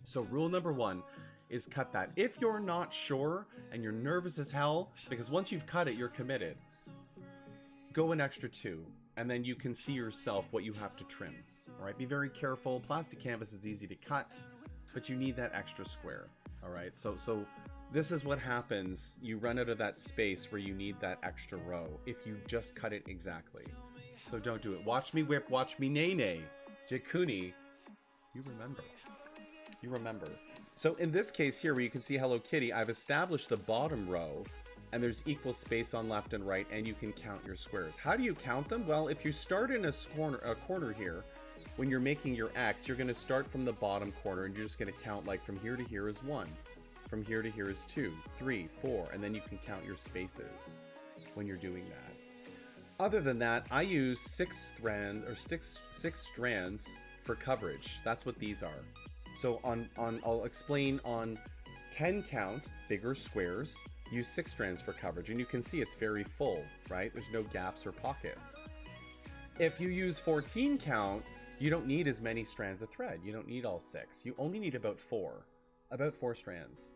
So rule number 1 is cut that. If you're not sure and you're nervous as hell, because once you've cut it, you're committed, go an extra 2, and then you can see yourself what you have to trim, all right? Be very careful. Plastic canvas is easy to cut, but you need that extra square, all right? So this is what happens. You run out of that space where you need that extra row if you just cut it exactly. So don't do it. Watch me whip, watch me nay-nay. Jakuni, you remember. You remember. So in this case here, where you can see Hello Kitty, I've established the bottom row, and there's equal space on left and right, and you can count your squares. How do you count them? Well, if you start in a corner here, when you're making your X, you're going to start from the bottom corner, and you're just going to count, like, from here to here is 1. From here to here is 2, 3, 4, and then you can count your spaces when you're doing that. Other than that, I use 6 strands for coverage. That's what these are. So I'll explain on 10 count, bigger squares, use 6 strands for coverage, and you can see it's very full, right? There's no gaps or pockets. If you use 14 count, you don't need as many strands of thread. You don't need all 6. You only need about 4 strands.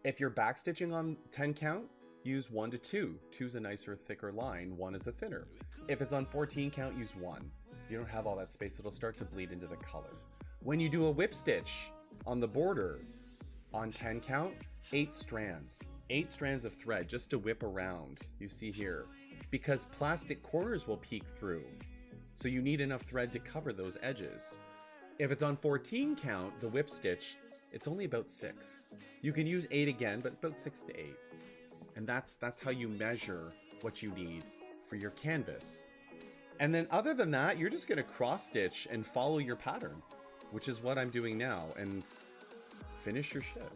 If you're backstitching on 10 count, use 1 to 2. 2's a nicer, thicker line. 1 is a thinner. If it's on 14 count, use 1. You don't have all that space. It'll start to bleed into the color. When you do a whip stitch on the border on 10 count, 8 strands. 8 strands of thread just to whip around, you see here. Because plastic corners will peek through. So you need enough thread to cover those edges. If it's on 14 count, the whip stitch, it's only about 6. You can use 8 again, but about 6 to 8. And that's how you measure what you need for your canvas. And then other than that, you're just going to cross stitch and follow your pattern, which is what I'm doing now, and finish your shit.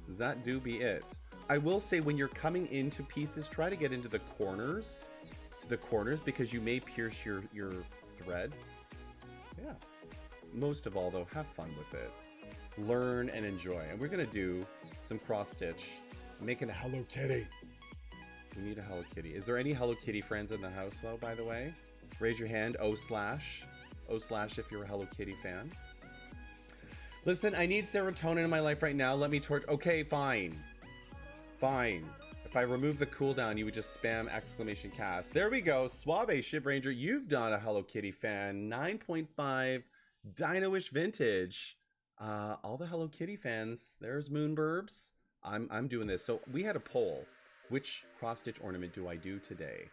That do be it. I will say, when you're coming into pieces, try to get into the corners, because you may pierce your thread. Yeah. Most of all, though, have fun with it. Learn and enjoy. And we're going to do some cross stitch, making a Hello Kitty. We need a Hello Kitty. Is there any Hello Kitty friends in the house, though, by the way? Raise your hand, // if you're a Hello Kitty fan. Listen, I need serotonin in my life right now. Let me torch. Okay, fine. Fine. If I remove the cooldown, you would just spam exclamation cast. There we go. Suave Ship Ranger, you've done a Hello Kitty fan. 9.5 Dino-ish vintage. All the Hello Kitty fans. There's Moonburbs. I'm doing this. So we had a poll. Which cross-stitch ornament do I do today?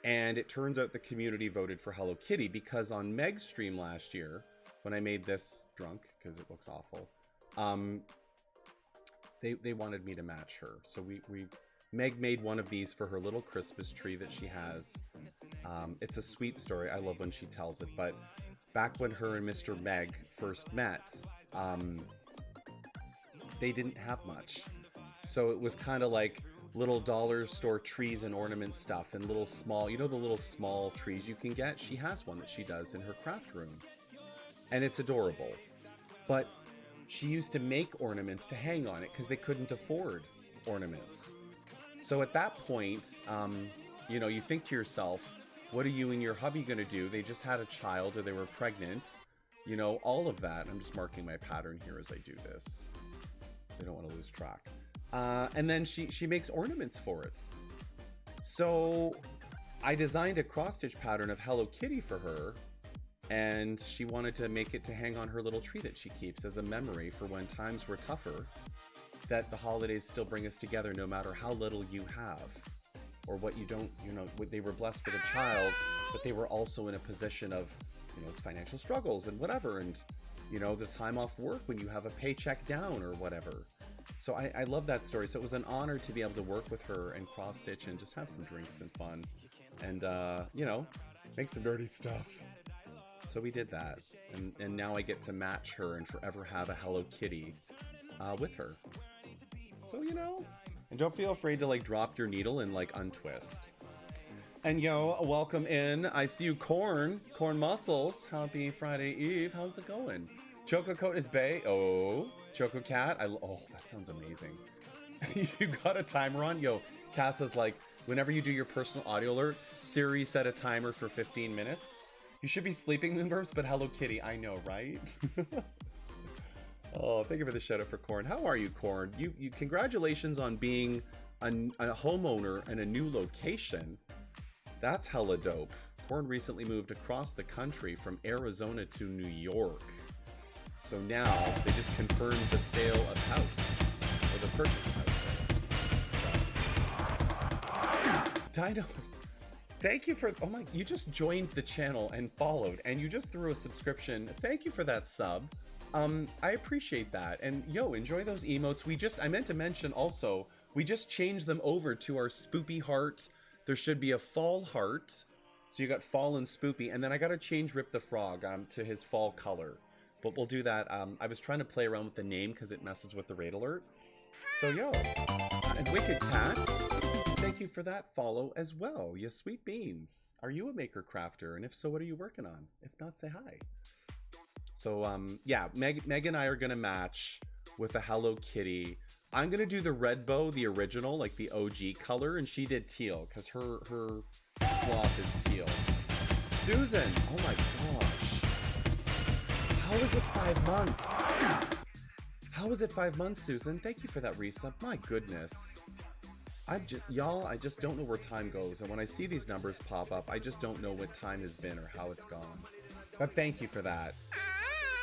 And it turns out the community voted for Hello Kitty, because on Meg's stream last year, when I made this drunk, because it looks awful, they wanted me to match her. So Meg made one of these for her little Christmas tree that she has. It's a sweet story. I love when she tells it. But back when her and Mr. Meg first met, they didn't have much. So it was kind of like little dollar store trees and ornament stuff and little small, you know, the little small trees you can get? She has one that she does in her craft room. And it's adorable. But she used to make ornaments to hang on it because they couldn't afford ornaments. So at that point, you know, you think to yourself, what are you and your hubby going to do? They just had a child or they were pregnant. You know, all of that. I'm just marking my pattern here as I do this. I don't want to lose track. And then she makes ornaments for it. So I designed a cross-stitch pattern of Hello Kitty for her, and she wanted to make it to hang on her little tree that she keeps as a memory for when times were tougher, that the holidays still bring us together no matter how little you have or what you don't, you know, they were blessed with a child, but they were also in a position of, you know, financial struggles and whatever, and, you know, the time off work when you have a paycheck down or whatever. So I love that story. So it was an honor to be able to work with her and cross-stitch and just have some drinks and fun and, you know, make some dirty stuff. So we did that. And now I get to match her and forever have a Hello Kitty with her. So, you know, and don't feel afraid to, like, drop your needle and, like, untwist. And, yo, welcome in. I see you, Corn Muscles. Happy Friday Eve. How's it going? Choco Coat is Bay. Oh, Choco Cat. Oh, that sounds amazing. You got a timer on? Yo, Cassa's like, whenever you do your personal audio alert, Siri set a timer for 15 minutes. You should be sleeping, Moonburbs, but Hello Kitty. I know, right? Oh, thank you for the shout out for Corn. How are you, Corn? You congratulations on being a homeowner in a new location. That's hella dope. Corn recently moved across the country from Arizona to New York. So now they just confirmed the sale of house, or the purchase of house. So. Dino, thank you for, oh my, you just joined the channel and followed, and you just threw a subscription. Thank you for that sub. I appreciate that. And yo, enjoy those emotes. I meant to mention also, we just changed them over to our spoopy heart. There should be a fall heart. So you got fall and spoopy, and then I got to change Rip the Frog to his fall color. But we'll do that. I was trying to play around with the name because it messes with the raid alert. So yo, and Wicked Cat, thank you for that follow as well. You sweet beans. Are you a maker crafter? And if so, what are you working on? If not, say hi. So yeah, Meg and I are gonna match with a Hello Kitty. I'm gonna do the red bow, the original, like the OG color, and she did teal because her sloth is teal. Susan, oh my gosh. How is it 5 months? How is it 5 months, Susan? Thank you for that resub. My goodness. Y'all, I just don't know where time goes. And when I see these numbers pop up, I just don't know what time has been or how it's gone. But thank you for that.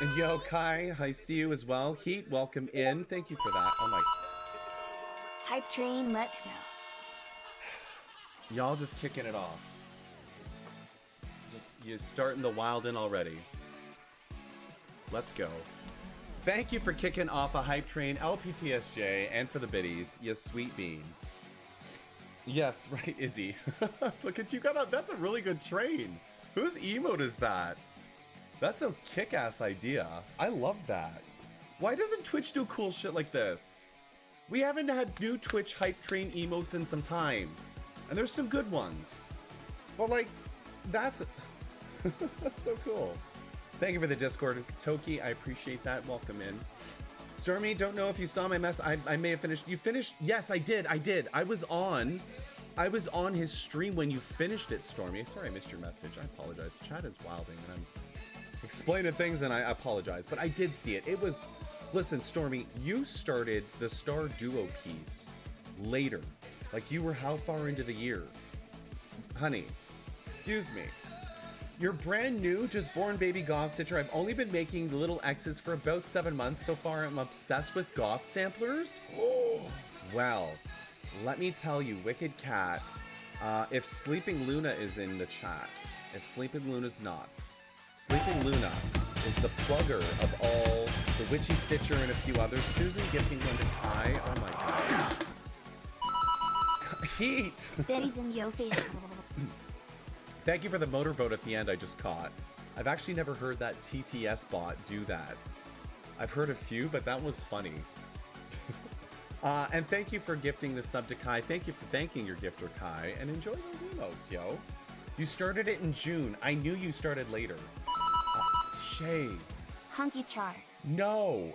And yo, Kai, I see you as well. Heat, welcome in. Thank you for that. Oh my. Hype train, let's go. Y'all just kicking it off. You're starting the wild in already. Let's go. Thank you for kicking off a hype train, LPTSJ, and for the biddies, you sweet bean. Yes, right, Izzy. Look at you, that's a really good train. Whose emote is that? That's a kick-ass idea. I love that. Why doesn't Twitch do cool shit like this? We haven't had new Twitch hype train emotes in some time. And there's some good ones. But like, that's so cool. Thank you for the Discord. Toki, I appreciate that. Welcome in. Stormy, don't know if you saw my mess. I may have finished. You finished? Yes, I did. I was on his stream when you finished it, Stormy. Sorry I missed your message. I apologize. Chat is wilding and I'm explaining things and I apologize. But I did see it. It was... Listen, Stormy, you started the Star Duo piece later. Like, you were how far into the year? Honey, excuse me. You're brand new, just born baby goth stitcher. I've only been making the little X's for about 7 months so far. I'm obsessed with goth samplers. Oh, well, let me tell you, Wicked Cat, if Sleeping Luna is in the chat, if Sleeping Luna's not, Sleeping Luna is the plugger of all the Witchy Stitcher and a few others. Susan gifting one to Kai. Oh my gosh. Heat. Betty's in yo face. Thank you for the motorboat at the end I just caught. I've actually never heard that TTS bot do that. I've heard a few, but that was funny. And thank you for gifting the sub to Kai. Thank you for thanking your gifter, Kai. And enjoy those emotes, yo. You started it in June. I knew you started later. Shay. Hunky Char. No.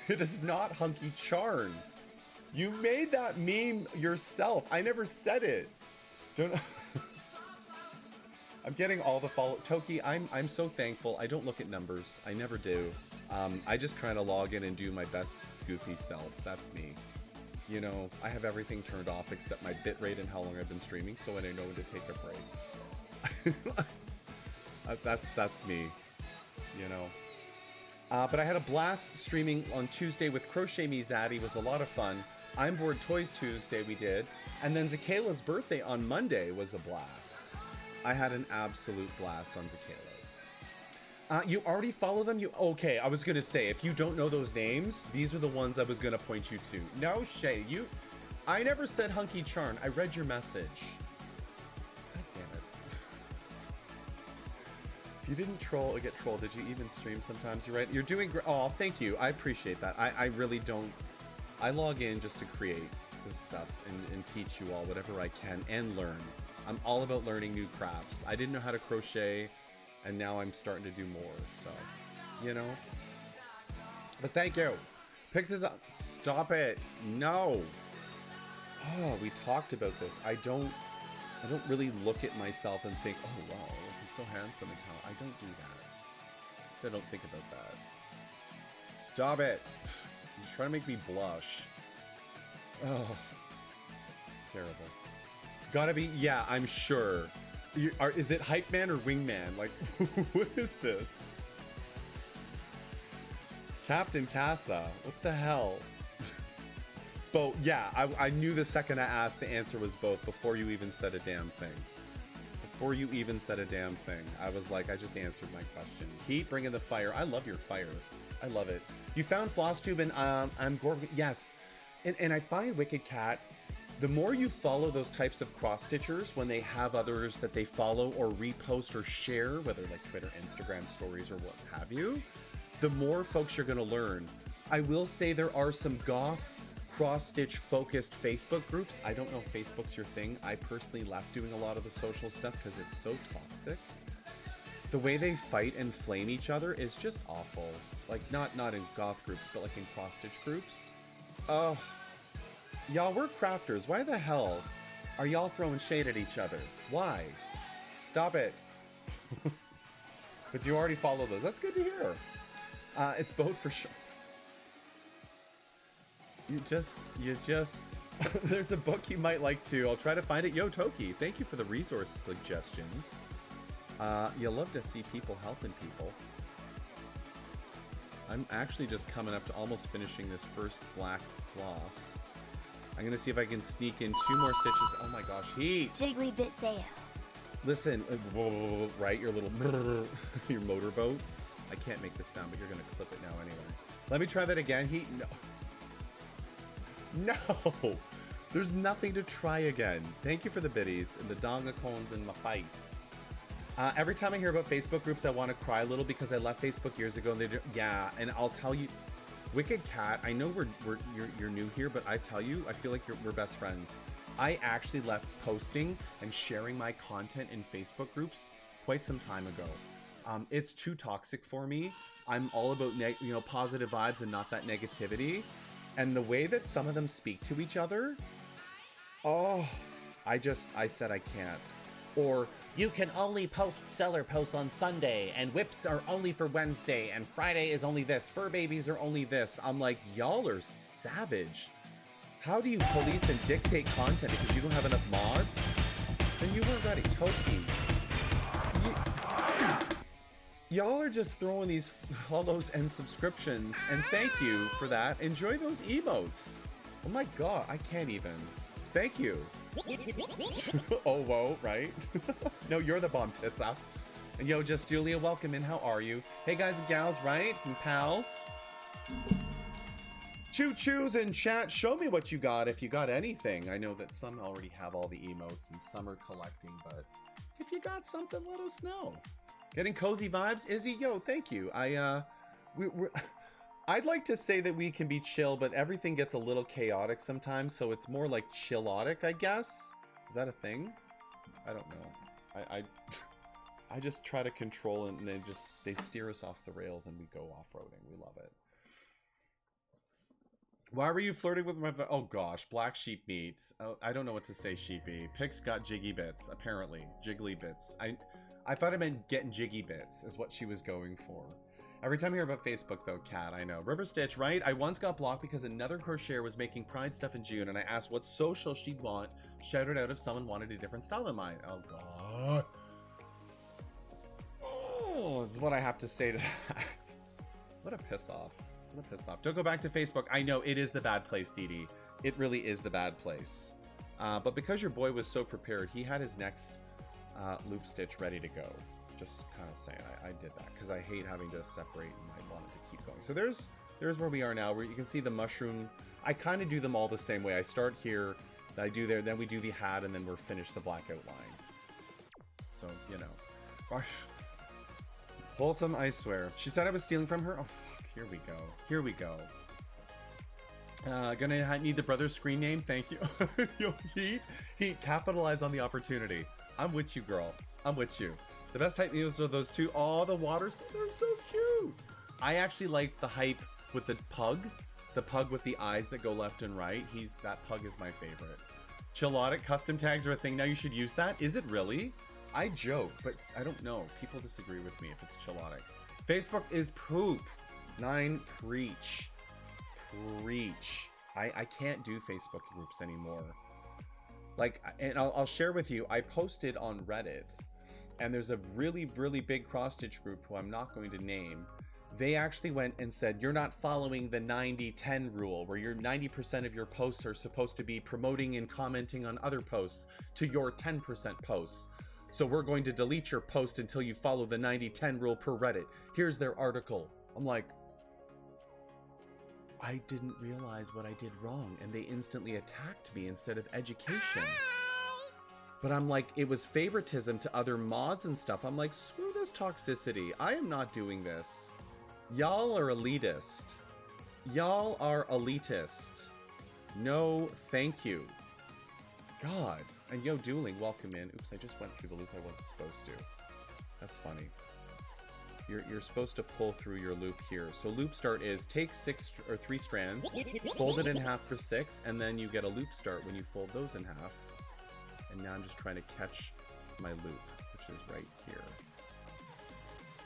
It is not Hunky Charn. You made that meme yourself. I never said it. Don't... I'm getting all the follow. Toki, I'm so thankful. I don't look at numbers. I never do. I just kind of log in and do my best goofy self. That's me. You know, I have everything turned off except my bitrate and how long I've been streaming, so I know when to take a break. That's me. You know. But I had a blast streaming on Tuesday with Crochet Me Zaddy. It was a lot of fun. I'm Bored Toys Tuesday we did. And then Zakayla's birthday on Monday was a blast. I had an absolute blast on Zakayla's. You already follow them? Okay, I was going to say, if you don't know those names, these are the ones I was going to point you to. No, Shay, I never said Hunky Charn. I read your message. God damn it. If you didn't troll or get trolled, did you even stream sometimes? You're right. You're doing great. Oh, thank you. I appreciate that. I really don't. I log in just to create this stuff and teach you all whatever I can and learn. I'm all about learning new crafts. I didn't know how to crochet, and now I'm starting to do more, so, you know. But thank you. Pixis, stop it. No. Oh, we talked about this. I don't really look at myself and think, oh, wow, he's so handsome and talented. I don't do that. Instead, I don't think about that. Stop it. You're trying to make me blush. Oh, terrible. Gotta be, yeah, I'm sure. Is it Hype Man or Wingman? Like, what is this? Captain Casa, what the hell? Both, yeah, I knew the second I asked the answer was both before you even said a damn thing. Before you even said a damn thing. I was like, I just answered my question. Heat, bringing the fire. I love your fire. I love it. You found FlossTube and I'm Gorg. Yes. And I find Wicked Cat, the more you follow those types of cross-stitchers when they have others that they follow or repost or share, whether like Twitter, Instagram stories, or what have you, the more folks you're going to learn. I will say there are some goth cross-stitch focused Facebook groups. I don't know if Facebook's your thing. I personally left doing a lot of the social stuff because it's so toxic. The way they fight and flame each other is just awful. Like, not in goth groups, but like in cross-stitch groups. Oh. Y'all, we're crafters. Why the hell are y'all throwing shade at each other? Why? Stop it. But you already follow those. That's good to hear. It's both for sure. You just, there's a book you might like too. I'll try to find it. Yo, Toki, thank you for the resource suggestions. You love to see people helping people. I'm actually just coming up to almost finishing this first black floss. I'm gonna see if I can sneak in 2 more stitches. Oh my gosh, heat! Jiggly bit Sayo. Listen, right, your little, your motorboat. I can't make this sound, but you're gonna clip it now anyway. Let me try that again, heat. No! There's nothing to try again. Thank you for the biddies and the donga cones in my face. Every time I hear about Facebook groups, I want to cry a little because I left Facebook years ago and yeah, and I'll tell you, Wicked Cat, I know you're new here, but I tell you, I feel like we're best friends. I actually left posting and sharing my content in Facebook groups quite some time ago. It's too toxic for me. I'm all about positive vibes and not that negativity. And the way that some of them speak to each other, oh, I said I can't. Or you can only post seller posts on Sunday, and whips are only for Wednesday, and Friday is only this, fur babies are only this. I'm like, y'all are savage. How do you police and dictate content because you don't have enough mods? Then you weren't ready. Toki. Y'all are just throwing these follows and subscriptions, and thank you for that. Enjoy those emotes. Oh my god, I can't even. Thank you. Oh, whoa, right? No, you're the bomb, Tissa. And yo, just Julia, welcome in. How are you? Hey guys and gals, right? And pals. Choo-choos in chat. Show me what you got if you got anything. I know that some already have all the emotes and some are collecting, but if you got something, let us know. Getting cozy vibes, Izzy. Yo, thank you. I'd like to say that we can be chill, but everything gets a little chaotic sometimes, so it's more like chillotic, I guess. Is that a thing? I don't know. I just try to control it, and they steer us off the rails, and we go off-roading. We love it. Why were you flirting with my... Oh gosh, black sheep meat. Oh, I don't know what to say, sheepy. Pix got jiggy bits, apparently. Jiggly bits. I thought I meant getting jiggy bits, is what she was going for. Every time I hear about Facebook, though, cat, I know. River Stitch, right? I once got blocked because another crocheter was making pride stuff in June, and I asked what social she'd want. Shouted out if someone wanted a different style than mine. Oh, God. Oh, is what I have to say to that. What a piss off. What a piss off. Don't go back to Facebook. I know, it is the bad place, Dee Dee. It really is the bad place. But because your boy was so prepared, he had his next loop stitch ready to go. Just kind of saying, I did that because I hate having to separate and I wanted to keep going. So there's where we are now, where you can see the mushroom. I kind of do them all the same way. I start here, I do there, then we do the hat, and then we're finished the black outline. So, you know. Wholesome, I swear. She said I was stealing from her? Oh, fuck. Here we go. Here we go. Gonna need the brother's screen name. Thank you. Yo, he capitalized on the opportunity. I'm with you, girl. I'm with you. The best hype meals are those two. Oh, the water, they're so cute. I actually like the hype with the pug with the eyes that go left and right. That pug is my favorite. Chillotic custom tags are a thing now. You should use that. Is it really? I joke, but I don't know. People disagree with me if it's chillotic. Facebook is poop. 9, preach. Preach. I can't do Facebook groups anymore. Like, and I'll share with you, I posted on Reddit, and there's a really, really big cross-stitch group who I'm not going to name. They actually went and said, you're not following the 90-10 rule, where your 90% of your posts are supposed to be promoting and commenting on other posts to your 10% posts. So we're going to delete your post until you follow the 90-10 rule per Reddit. Here's their article. I'm like, I didn't realize what I did wrong, and they instantly attacked me instead of education. But I'm like, it was favoritism to other mods and stuff. I'm like, screw this toxicity. I am not doing this. Y'all are elitist. Y'all are elitist. No, thank you. God. And yo, Dueling, welcome in. Oops, I just went through the loop I wasn't supposed to. That's funny. You're supposed to pull through your loop here. So loop start is take 6 or 3 strands, fold it in half for 6, and then you get a loop start when you fold those in half. And now I'm just trying to catch my loop, which is right here.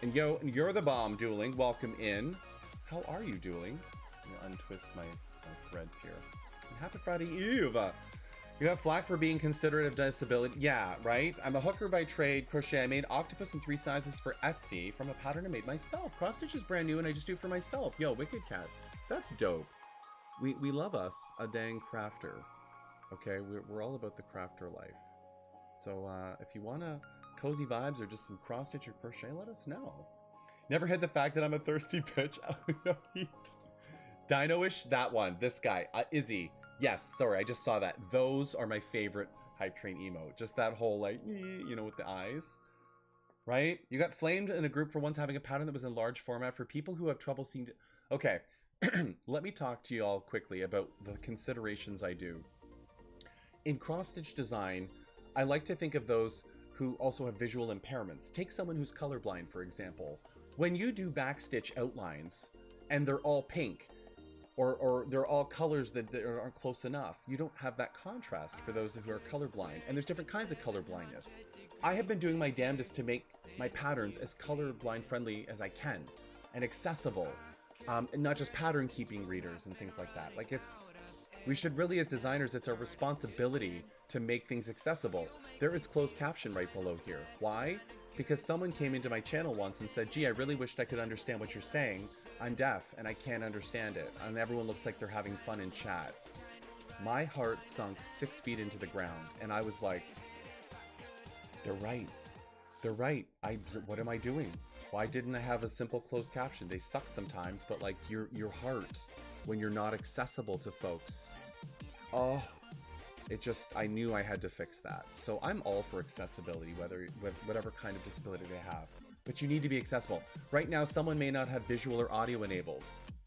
And yo, you're the bomb, Dueling. Welcome in. How are you, Dueling? I'm gonna untwist my threads here. And happy Friday Eve. You have flack for being considerate of disability. Yeah, right? I'm a hooker by trade. Crochet. I made octopus in 3 sizes for Etsy from a pattern I made myself. Cross stitch is brand new and I just do it for myself. Yo, Wicked Cat. That's dope. We love us a dang crafter. Okay, we're all about the crafter life. So if you want to cozy vibes or just some cross stitch or crochet, let us know. Never hid the fact that I'm a thirsty bitch. Dino-ish, that one. This guy, Izzy. Yes, sorry, I just saw that. Those are my favorite hype train emote. Just that whole, like, you know, with the eyes. Right? You got flamed in a group for once having a pattern that was in large format for people who have trouble seeing... Okay, let me talk to you all quickly about the considerations I do. In cross-stitch design, I like to think of those who also have visual impairments. Take someone who's colorblind, for example. When you do backstitch outlines, and they're all pink, or they're all colors that aren't close enough, you don't have that contrast for those who are colorblind. And there's different kinds of colorblindness. I have been doing my damnedest to make my patterns as colorblind friendly as I can, and accessible, and not just pattern keeping readers and things like that. Like, we should really, as designers, it's our responsibility to make things accessible. There is closed caption right below here. Why? Because someone came into my channel once and said, gee, I really wished I could understand what you're saying. I'm deaf and I can't understand it. And everyone looks like they're having fun in chat. My heart sunk 6 feet into the ground. And I was like, they're right. They're right. What am I doing? Why didn't I have a simple closed caption? They suck sometimes, but like your heart, when you're not accessible to folks. Oh, I knew I had to fix that. So I'm all for accessibility, whatever kind of disability they have. But you need to be accessible. Right now, someone may not have visual or audio enabled.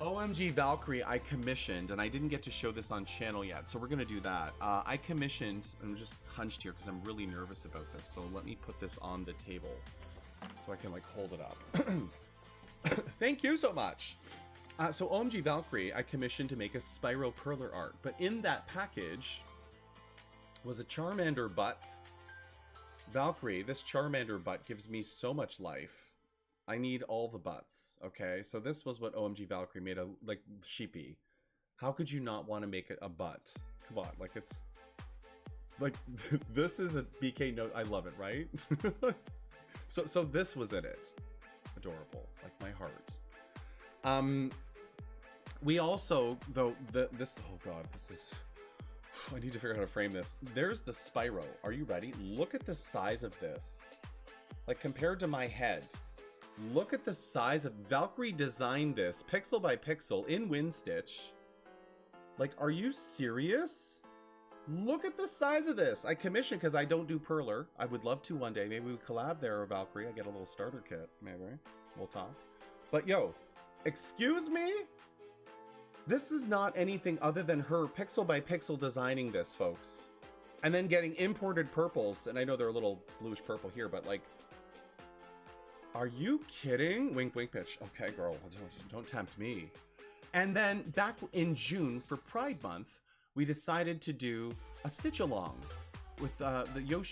OMG Valkyrie I commissioned, and I didn't get to show this on channel yet, so we're gonna do that. I commissioned, I'm just hunched here because I'm really nervous about this, so let me put this on the table so I can like hold it up. Thank you so much. So OMG Valkyrie I commissioned to make a Spyro Perler art, but in that package was a Charmander butt. Valkyrie, this Charmander butt gives me so much life. I need all the butts, okay? So this was what OMG Valkyrie made, a like sheepy. How could you not want to make it a butt? Come on, like it's like this is a BK note. I love it, right? so this was in it. Adorable, like my heart. We also though this oh god, this is I need to figure out how to frame this. There's the Spyro. Are you ready? Look at the size of this. Like compared to my head. Look at the size of Valkyrie designed this pixel by pixel in WinStitch. Like, are you serious? Look at the size of this. I commissioned because I don't do Perler. I would love to one day. Maybe we collab there, Valkyrie. I get a little starter kit. Maybe we'll talk. But yo, excuse me? This is not anything other than her pixel by pixel designing this, folks. And then getting imported purples. And I know they're a little bluish purple here, but like, are you kidding? Wink, wink, pitch. Okay, girl, don't tempt me. And then back in June for Pride Month, we decided to do a stitch along with the Yoshi.